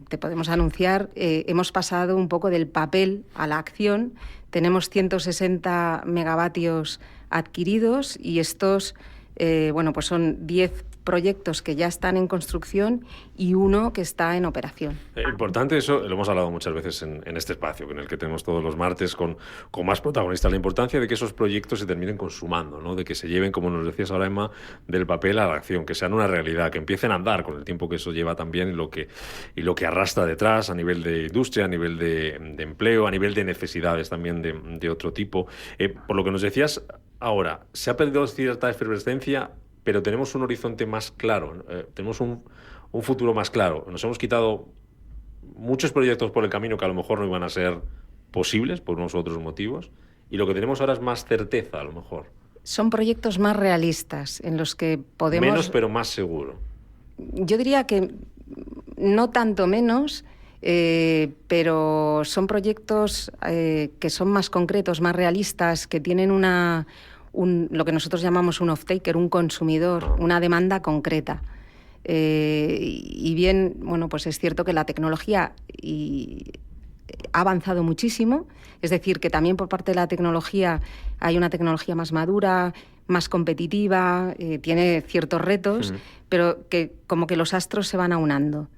te podemos anunciar, hemos pasado un poco del papel a la acción. Tenemos 160 megavatios adquiridos y estos pues son 10 proyectos que ya están en construcción y uno que está en operación. Importante eso, lo hemos hablado muchas veces en este espacio, en el que tenemos todos los martes con más protagonistas, la importancia de que esos proyectos se terminen consumando, ¿no? De que se lleven, como nos decías ahora, Emma, del papel a la acción, que sean una realidad, que empiecen a andar con el tiempo que eso lleva también y lo que arrastra detrás a nivel de industria, a nivel de empleo, a nivel de necesidades también de otro tipo. Por lo que nos decías ahora, se ha perdido cierta efervescencia, pero tenemos un horizonte más claro, tenemos un futuro más claro. Nos hemos quitado muchos proyectos por el camino que a lo mejor no iban a ser posibles por unos u otros motivos, y lo que tenemos ahora es más certeza, a lo mejor. Son proyectos más realistas, en los que podemos... Menos, pero más seguro. Yo diría que no tanto menos, pero son proyectos que son más concretos, más realistas, que tienen lo que nosotros llamamos un off-taker, un consumidor, una demanda concreta. Y bien, pues es cierto que la tecnología ha avanzado muchísimo, es decir, que también por parte de la tecnología hay una tecnología más madura, más competitiva, tiene ciertos retos, pero que como que los astros se van aunando.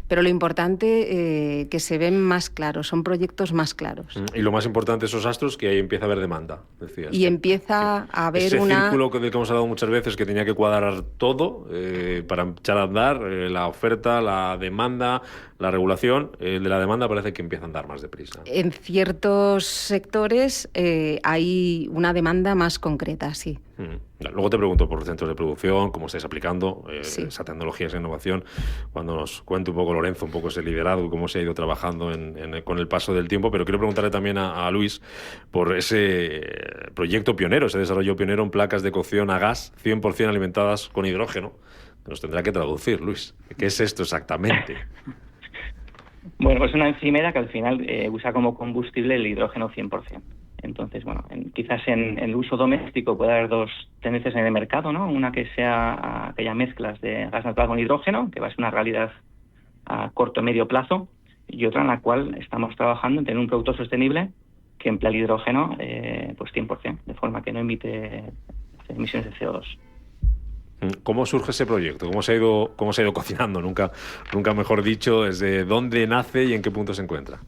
Pero lo importante que se ven más claros, son proyectos más claros. Y lo más importante, esos astros, que ahí empieza a haber demanda, decías. Y empieza a haber ese círculo del que hemos hablado muchas veces, que tenía que cuadrar todo para echar a andar, la oferta, la demanda, la regulación. El de la demanda parece que empieza a andar más deprisa. En ciertos sectores hay una demanda más concreta, sí. Luego te pregunto por centros de producción, cómo estáis aplicando esa tecnología, esa innovación. Cuando nos cuente un poco Lorenzo, un poco ese liderazgo y cómo se ha ido trabajando con el paso del tiempo. Pero quiero preguntarle también a Luis por ese proyecto pionero, ese desarrollo pionero en placas de cocción a gas 100% alimentadas con hidrógeno. Que nos tendrá que traducir, Luis. ¿Qué es esto exactamente? Bueno, pues una encimera que al final usa como combustible el hidrógeno 100%. Entonces, quizás en el uso doméstico puede haber dos tendencias en el mercado, ¿no? Una que sea que haya mezclas de gas natural con hidrógeno, que va a ser una realidad a corto y medio plazo, y otra en la cual estamos trabajando en tener un producto sostenible que emplea el hidrógeno pues 100%, de forma que no emite emisiones de CO2. ¿Cómo surge ese proyecto? ¿Cómo se ha ido cocinando? Nunca mejor dicho, ¿desde dónde nace y en qué punto se encuentra?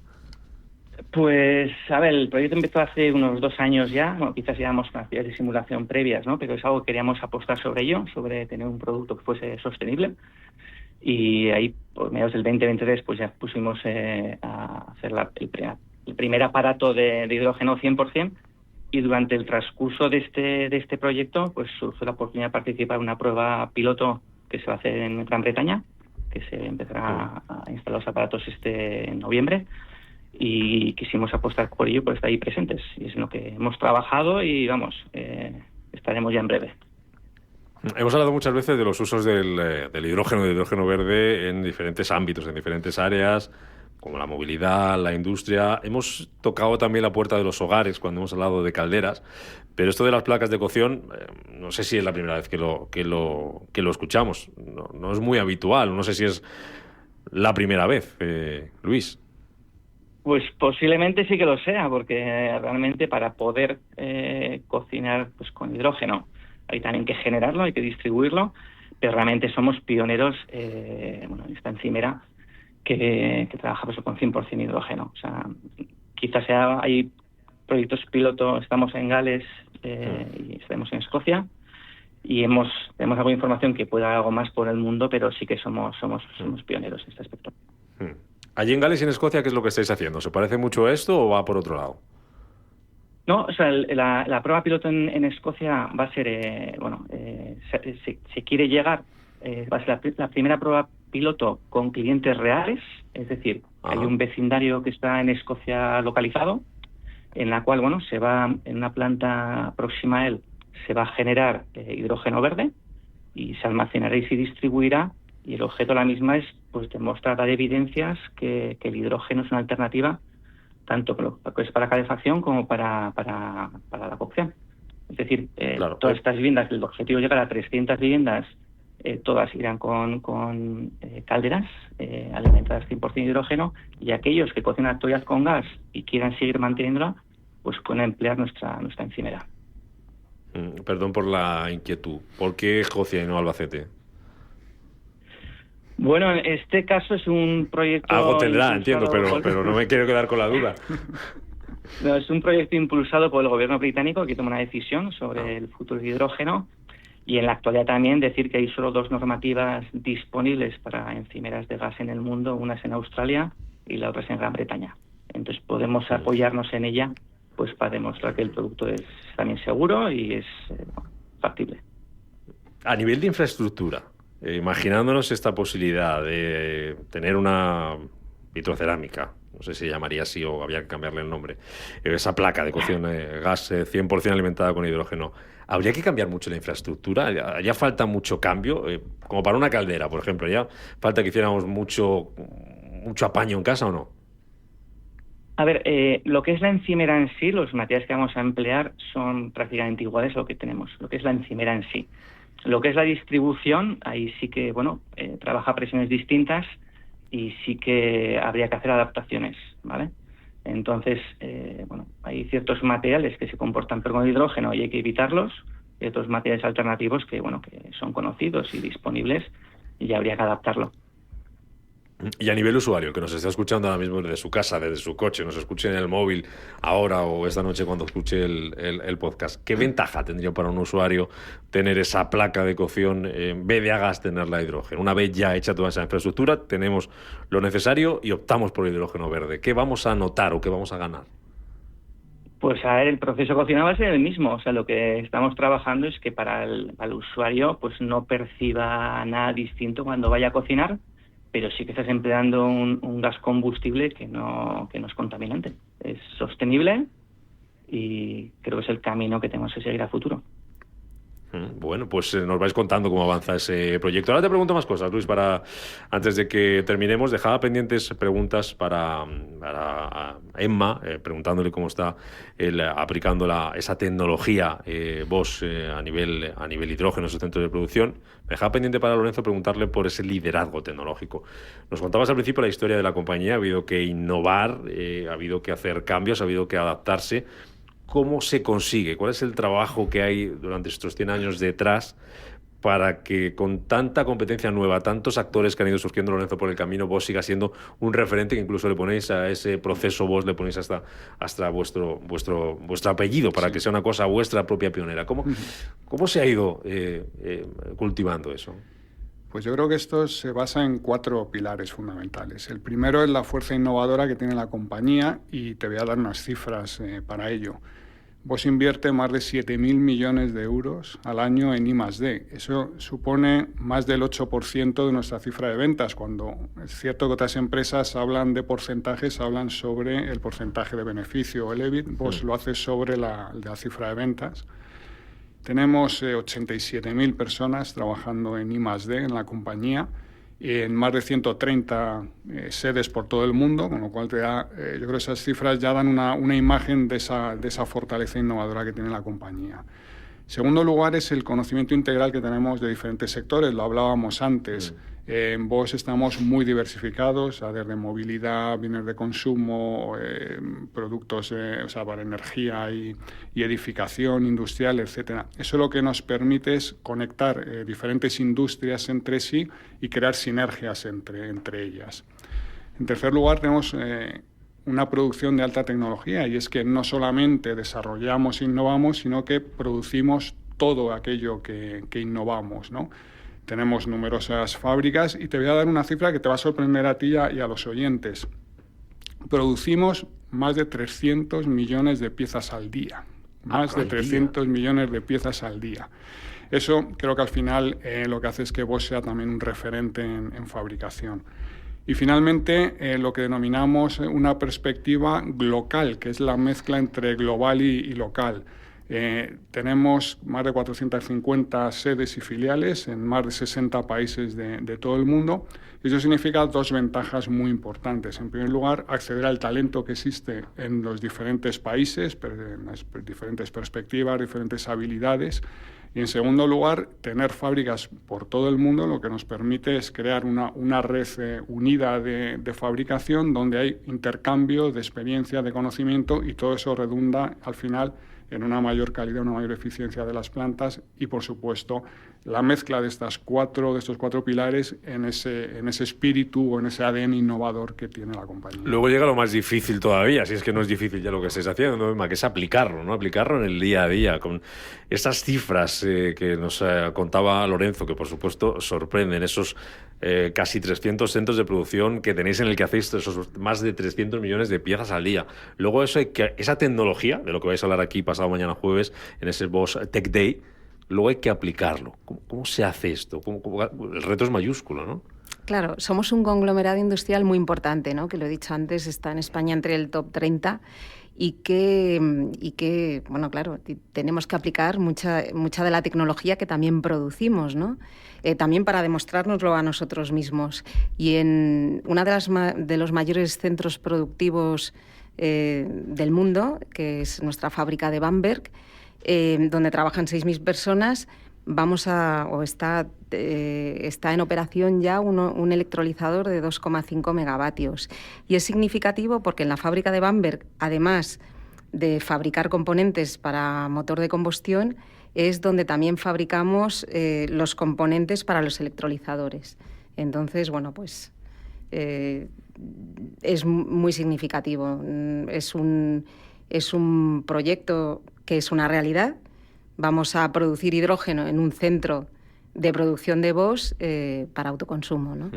Pues, a ver, el proyecto empezó hace unos 2 años ya. Bueno, quizás llevamos unas actividades de simulación previas, ¿no? Pero es algo que queríamos apostar sobre ello, sobre tener un producto que fuese sostenible. Y ahí, por mediados del 2023, pues ya pusimos a hacer el primer aparato de hidrógeno 100%. Y durante el transcurso de este proyecto, pues surgió la oportunidad de participar en una prueba piloto que se va a hacer en Gran Bretaña, que se empezará a instalar los aparatos en noviembre. Y quisimos apostar por ello, por estar ahí presentes. Y es en lo que hemos trabajado y, estaremos ya en breve. Hemos hablado muchas veces de los usos del hidrógeno verde en diferentes ámbitos, en diferentes áreas, como la movilidad, la industria. Hemos tocado también la puerta de los hogares cuando hemos hablado de calderas, pero esto de las placas de cocción, no sé si es la primera vez que lo escuchamos. No es muy habitual, no sé si es la primera vez, Luis. Pues posiblemente sí que lo sea, porque realmente para poder cocinar pues con hidrógeno hay también que generarlo, hay que distribuirlo, pero realmente somos pioneros en esta encimera que trabaja pues, con 100% hidrógeno. O sea, quizás hay proyectos piloto, estamos en Gales y estaremos en Escocia, y tenemos algo de información que pueda dar algo más por el mundo, pero sí que somos pioneros en este aspecto. Allí en Gales y en Escocia, ¿qué es lo que estáis haciendo? ¿Se parece mucho a esto o va por otro lado? No, o sea, la prueba piloto en Escocia va a ser, se quiere llegar, va a ser la primera prueba piloto con clientes reales, es decir, hay un vecindario que está en Escocia localizado, en la cual, se va en una planta próxima a él, se va a generar hidrógeno verde y se almacenará y se distribuirá, y el objeto de la misma es pues demostrar, dar evidencias que el hidrógeno es una alternativa tanto para la calefacción como para la cocción. Es decir, todas estas viviendas, el objetivo es llegar a 300 viviendas, todas irán con calderas alimentadas 100% de hidrógeno, y aquellos que cocinan actualidad con gas y quieran seguir manteniéndola, pues pueden emplear nuestra encimera. Perdón por la inquietud. ¿Por qué Escocia y no Albacete? Bueno, en este caso es un proyecto... Algo tendrá, entiendo, pero no me quiero quedar con la duda. No, es un proyecto impulsado por el gobierno británico que toma una decisión sobre el futuro del hidrógeno, y en la actualidad también decir que hay solo 2 normativas disponibles para encimeras de gas en el mundo, una es en Australia y la otra es en Gran Bretaña. Entonces podemos apoyarnos en ella pues para demostrar que el producto es también seguro y es factible. A nivel de infraestructura, imaginándonos esta posibilidad de tener una vitrocerámica, no sé si se llamaría así o había que cambiarle el nombre, esa placa de cocción gas 100% alimentada con hidrógeno, ¿habría que cambiar mucho la infraestructura? ¿Ya falta mucho cambio? Como para una caldera, por ejemplo, ¿ya falta que hiciéramos mucho apaño en casa o no? A ver, lo que es la encimera en sí, los materiales que vamos a emplear son prácticamente iguales a lo que tenemos, lo que es la encimera en sí. Lo que es la distribución, ahí sí que, trabaja a presiones distintas y sí que habría que hacer adaptaciones, ¿vale? Entonces, hay ciertos materiales que se comportan peor con hidrógeno y hay que evitarlos, y otros materiales alternativos que son conocidos y disponibles y habría que adaptarlo. Y a nivel usuario, que nos está escuchando ahora mismo desde su casa, desde su coche, nos escuche en el móvil ahora o esta noche cuando escuche el podcast, ¿qué ventaja tendría para un usuario tener esa placa de cocción en vez de a gas, tenerla a hidrógeno? Una vez ya hecha toda esa infraestructura, tenemos lo necesario y optamos por el hidrógeno verde. ¿Qué vamos a notar o qué vamos a ganar? Pues a ver, el proceso de cocina va a ser el mismo. O sea, lo que estamos trabajando es que para el usuario pues no perciba nada distinto cuando vaya a cocinar, pero sí que estás empleando un gas combustible que no es contaminante. Es sostenible y creo que es el camino que tenemos que seguir a futuro. Bueno, pues nos vais contando cómo avanza ese proyecto. Ahora te pregunto más cosas, Luis, antes de que terminemos. Dejaba pendientes preguntas para Emma, preguntándole cómo está aplicando esa tecnología Bosch a nivel hidrógeno en sus centros de producción. Dejaba pendiente para Lorenzo preguntarle por ese liderazgo tecnológico. Nos contabas al principio la historia de la compañía. Ha habido que innovar, ha habido que hacer cambios, ha habido que adaptarse. ¿Cómo se consigue? ¿Cuál es el trabajo que hay durante estos 100 años detrás para que con tanta competencia nueva, tantos actores que han ido surgiendo, Lorenzo, por el camino, vos siga siendo un referente, que incluso le ponéis a ese proceso, vos le ponéis hasta vuestro apellido para que sea una cosa vuestra propia pionera? ¿Cómo se ha ido cultivando eso? Pues yo creo que esto se basa en 4 pilares fundamentales. El primero es la fuerza innovadora que tiene la compañía y te voy a dar unas cifras para ello. Bosch invierte más de 7.000 millones de euros al año en I+D. Eso supone más del 8% de nuestra cifra de ventas. Cuando es cierto que otras empresas hablan de porcentajes, hablan sobre el porcentaje de beneficio o el EBIT. Bosch lo hace sobre la cifra de ventas. Tenemos 87.000 personas trabajando en I+D en la compañía, en más de 130 sedes por todo el mundo, con lo cual yo creo que esas cifras ya dan una imagen de esa fortaleza innovadora que tiene la compañía. Segundo lugar es el conocimiento integral que tenemos de diferentes sectores, lo hablábamos antes. En Bosch estamos muy diversificados, desde movilidad, bienes de consumo, productos para energía y edificación industrial, etc. Eso lo que nos permite es conectar diferentes industrias entre sí y crear sinergias entre ellas. En tercer lugar, tenemos una producción de alta tecnología, y es que no solamente desarrollamos e innovamos, sino que producimos todo aquello que innovamos, ¿no? Tenemos numerosas fábricas y te voy a dar una cifra que te va a sorprender a ti y a los oyentes. Producimos más de 300 millones de piezas al día. Más de 300 millones de piezas al día. Eso creo que al final lo que hace es que Bosch sea también un referente en fabricación. Y finalmente lo que denominamos una perspectiva local, que es la mezcla entre global y local. Tenemos más de 450 sedes y filiales en más de 60 países de todo el mundo. Eso significa dos ventajas muy importantes. En primer lugar, acceder al talento que existe en los diferentes países, en las diferentes perspectivas, diferentes habilidades. Y en segundo lugar, tener fábricas por todo el mundo, lo que nos permite es crear una red unida de fabricación donde hay intercambio de experiencia, de conocimiento, y todo eso redunda al final en una mayor calidad, una mayor eficiencia de las plantas y, por supuesto, la mezcla de estos cuatro pilares en ese espíritu o en ese ADN innovador que tiene la compañía. Luego llega lo más difícil todavía, si es que no es difícil ya lo que estáis haciendo, ¿no, Emma? Que es aplicarlo, ¿no? Aplicarlo en el día a día, con esas cifras que nos contaba Lorenzo, que por supuesto sorprenden, esos casi 300 centros de producción que tenéis en el que hacéis esos más de 300 millones de piezas al día. Luego esa tecnología, de lo que vais a hablar aquí pasado mañana jueves, en ese Bosch Tech Day, luego hay que aplicarlo. ¿Cómo se hace esto? El reto es mayúsculo, ¿no? Claro, somos un conglomerado industrial muy importante, ¿no? Que lo he dicho antes, está en España entre el top 30 y que bueno, claro, tenemos que aplicar mucha de la tecnología que también producimos, ¿no? También para demostrárnoslo a nosotros mismos. Y en una de los mayores centros productivos del mundo, que es nuestra fábrica de Bamberg, donde trabajan 6.000 personas, está en operación ya un electrolizador de 2,5 megavatios. Y es significativo porque en la fábrica de Bamberg, además de fabricar componentes para motor de combustión, es donde también fabricamos los componentes para los electrolizadores. Entonces, bueno, pues es muy significativo. Es un proyecto que es una realidad. Vamos a producir hidrógeno en un centro de producción de Bosch para autoconsumo, ¿no?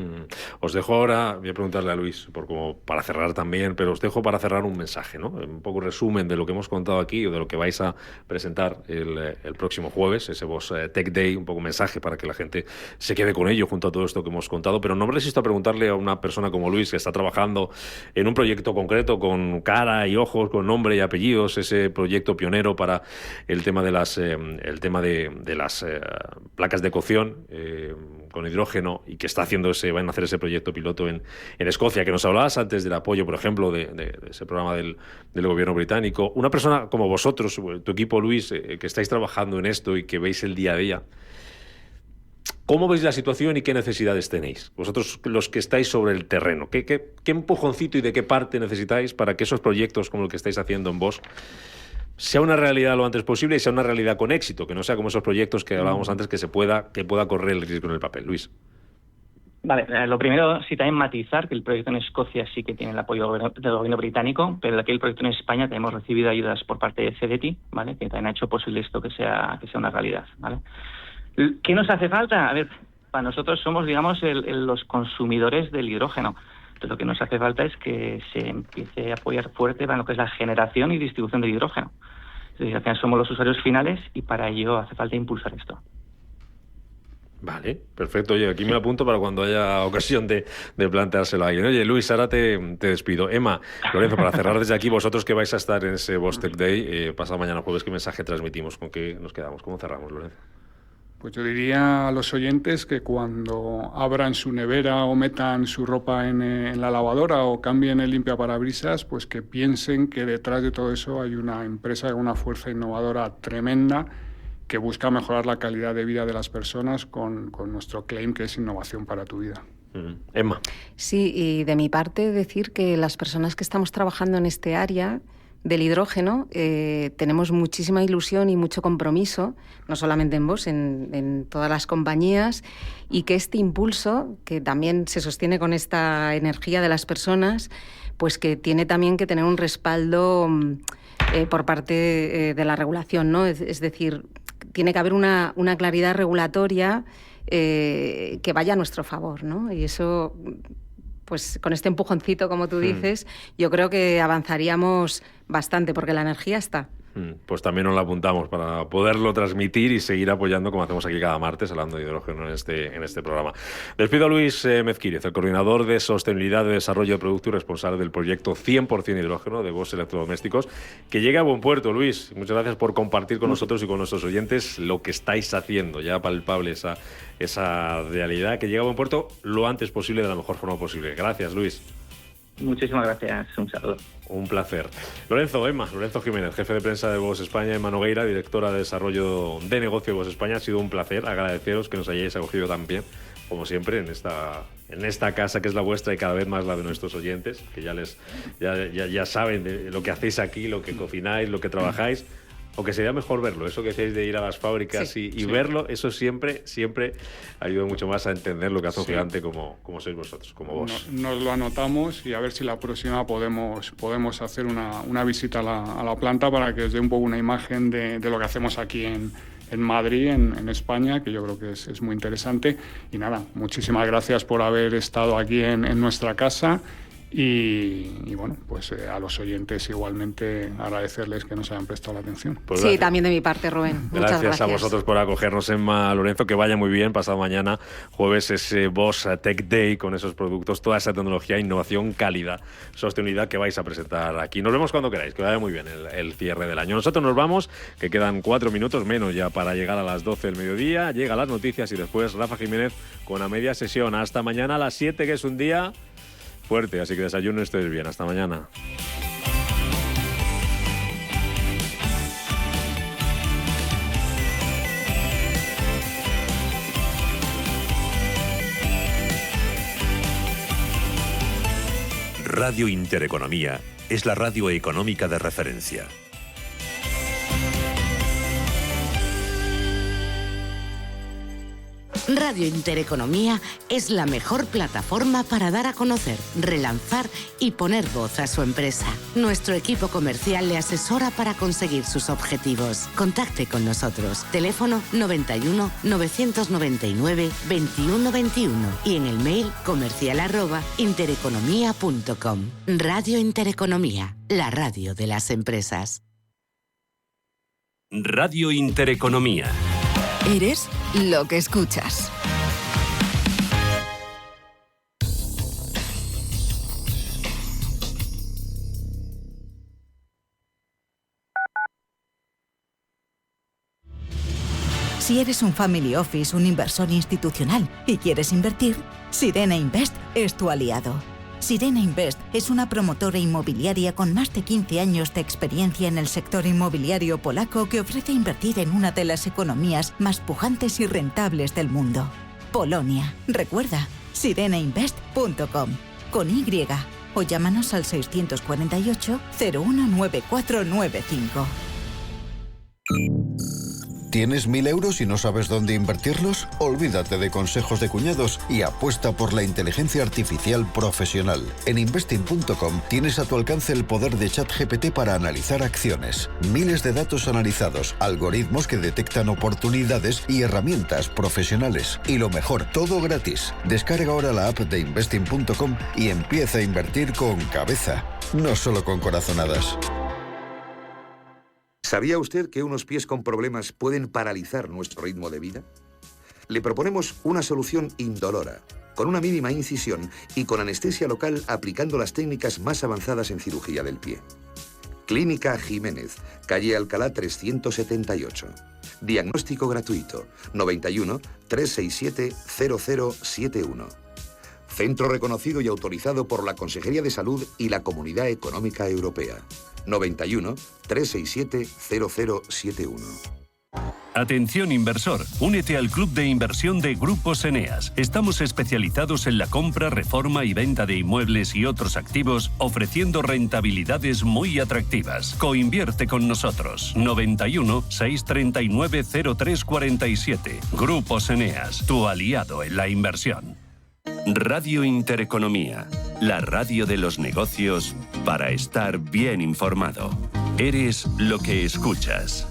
Os dejo ahora, voy a preguntarle a Luis, para cerrar también, pero os dejo para cerrar un mensaje, ¿no? Un poco resumen de lo que hemos contado aquí o de lo que vais a presentar el próximo jueves, ese Bosch Tech Day, un poco mensaje para que la gente se quede con ello junto a todo esto que hemos contado, pero no me resisto a preguntarle a una persona como Luis, que está trabajando en un proyecto concreto con cara y ojos, con nombre y apellidos, ese proyecto pionero para el tema de las placas de cocción con hidrógeno, y que van a hacer ese proyecto piloto en Escocia, que nos hablabas antes del apoyo, por ejemplo, de ese programa del gobierno británico. Una persona como vosotros, tu equipo, Luis, que estáis trabajando en esto y que veis el día a día, ¿cómo veis la situación y qué necesidades tenéis? Vosotros, los que estáis sobre el terreno, ¿qué empujoncito y de qué parte necesitáis para que esos proyectos como el que estáis haciendo en Bosch sea una realidad lo antes posible y sea una realidad con éxito, que no sea como esos proyectos que hablábamos antes que pueda correr el riesgo en el papel? Luis. Vale, lo primero, sí, también matizar que el proyecto en Escocia sí que tiene el apoyo del gobierno británico, pero aquí el proyecto en España tenemos recibido ayudas por parte de CDTI, ¿vale? Que también ha hecho posible esto que sea una realidad, ¿vale? ¿Qué nos hace falta? A ver, para nosotros somos, digamos, los consumidores del hidrógeno. Entonces, lo que nos hace falta es que se empiece a apoyar fuerte para lo que es la generación y distribución del hidrógeno. Es decir, al final somos los usuarios finales y para ello hace falta impulsar esto. Vale, perfecto. Oye, aquí me apunto para cuando haya ocasión de planteárselo a alguien. Oye, Luis, ahora te despido. Emma, Lorenzo, para cerrar desde aquí, vosotros que vais a estar en ese Bosch Tech Day, pasado mañana jueves, ¿qué mensaje transmitimos? ¿Con qué nos quedamos? ¿Cómo cerramos, Lorenzo? Pues yo diría a los oyentes que cuando abran su nevera o metan su ropa en la lavadora o cambien el limpiaparabrisas, pues que piensen que detrás de todo eso hay una empresa, una fuerza innovadora tremenda que busca mejorar la calidad de vida de las personas con nuestro claim, que es innovación para tu vida. Emma. Sí, y de mi parte decir que las personas que estamos trabajando en este área del hidrógeno tenemos muchísima ilusión y mucho compromiso, no solamente en Bosch, en todas las compañías, y que este impulso, que también se sostiene con esta energía de las personas, pues que tiene también que tener un respaldo por parte de la regulación, ¿no? Es decir, tiene que haber una claridad regulatoria que vaya a nuestro favor, ¿no? Y eso, pues con este empujoncito, como tú dices, yo creo que avanzaríamos bastante, porque la energía está. Pues también nos la apuntamos para poderlo transmitir y seguir apoyando como hacemos aquí cada martes, hablando de hidrógeno en este programa. Despido a Luis Mezquírez, el coordinador de Sostenibilidad de Desarrollo de Producto y responsable del proyecto 100% hidrógeno de Bosch Electrodomésticos. Que llegue a buen puerto, Luis. Muchas gracias por compartir con nosotros y con nuestros oyentes lo que estáis haciendo, ya palpable esa realidad. Que llegue a buen puerto lo antes posible, de la mejor forma posible. Gracias, Luis. Muchísimas gracias, un saludo. Un placer. Lorenzo Jiménez, jefe de prensa de Bosch España, Emma Nogueira, directora de desarrollo de negocio de Bosch España. Ha sido un placer, agradeceros que nos hayáis acogido tan bien, como siempre, en esta casa que es la vuestra y cada vez más la de nuestros oyentes, que ya saben de lo que hacéis aquí, lo que cocináis, lo que trabajáis. Aunque sería mejor verlo, eso que decíais de ir a las fábricas y verlo, eso siempre ayuda mucho más a entender lo que hace un gigante como sois vosotros, como vos. Nos lo anotamos y a ver si la próxima podemos hacer una visita a la planta para que os dé un poco una imagen de lo que hacemos aquí en Madrid, en España, que yo creo que es muy interesante. Y nada, muchísimas gracias por haber estado aquí en nuestra casa. Y bueno, pues a los oyentes igualmente agradecerles que nos hayan prestado la atención. Pues sí, también de mi parte, Rubén. Muchas gracias a vosotros por acogernos, Emma, Lorenzo, que vaya muy bien. Pasado mañana, jueves, ese Bosch Tech Day con esos productos, toda esa tecnología, innovación, calidad, sostenibilidad que vais a presentar aquí. Nos vemos cuando queráis, que vaya muy bien el cierre del año. Nosotros nos vamos, que quedan 4 minutos menos ya para llegar a las 12 del mediodía. Llega las noticias y después Rafa Jiménez con a media sesión. Hasta mañana a las 7, que es un día fuerte, así que desayuno, estéis bien. Hasta mañana. Radio Intereconomía es la radio económica de referencia. Radio Intereconomía es la mejor plataforma para dar a conocer, relanzar y poner voz a su empresa. Nuestro equipo comercial le asesora para conseguir sus objetivos. Contacte con nosotros. Teléfono 91 999 21 21 y en el mail comercial@intereconomia.com. Radio Intereconomía, la radio de las empresas. Radio Intereconomía. Eres lo que escuchas. Si eres un family office, un inversor institucional y quieres invertir, Sirena Invest es tu aliado. Sirena Invest es una promotora inmobiliaria con más de 15 años de experiencia en el sector inmobiliario polaco que ofrece invertir en una de las economías más pujantes y rentables del mundo. Polonia. Recuerda, sirenainvest.com con Y o llámanos al 648 019495. ¿Tienes 1.000 euros y no sabes dónde invertirlos? Olvídate de consejos de cuñados y apuesta por la inteligencia artificial profesional. En investing.com tienes a tu alcance el poder de ChatGPT para analizar acciones, miles de datos analizados, algoritmos que detectan oportunidades y herramientas profesionales. Y lo mejor, todo gratis. Descarga ahora la app de investing.com y empieza a invertir con cabeza, no solo con corazonadas. ¿Sabía usted que unos pies con problemas pueden paralizar nuestro ritmo de vida? Le proponemos una solución indolora, con una mínima incisión y con anestesia local aplicando las técnicas más avanzadas en cirugía del pie. Clínica Jiménez, calle Alcalá 378. Diagnóstico gratuito, 91 367 0071. Centro reconocido y autorizado por la Consejería de Salud y la Comunidad Económica Europea. 91 367 0071. Atención inversor, únete al club de inversión de Grupos Eneas. Estamos especializados en la compra, reforma y venta de inmuebles y otros activos, ofreciendo rentabilidades muy atractivas. Coinvierte con nosotros. 91 639 0347. Grupos Eneas, tu aliado en la inversión. Radio Intereconomía, la radio de los negocios para estar bien informado. Eres lo que escuchas.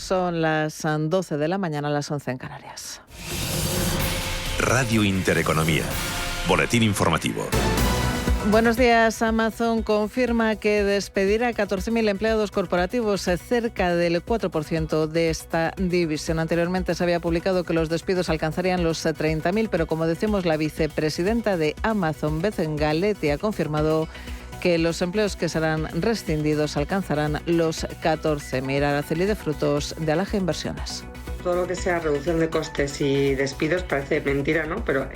son las 12 de la mañana, las 11 en Canarias. Radio Intereconomía. Boletín informativo. Buenos días. Amazon confirma que despedirá a 14.000 empleados corporativos, cerca del 4% de esta división. Anteriormente se había publicado que los despidos alcanzarían los 30.000, pero como decimos, la vicepresidenta de Amazon, Beth Galetti, ha confirmado que los empleos que serán rescindidos alcanzarán los 14.000. Araceli de Frutos, de Alaje Inversiones. Todo lo que sea reducción de costes y despidos parece mentira, ¿no? Pero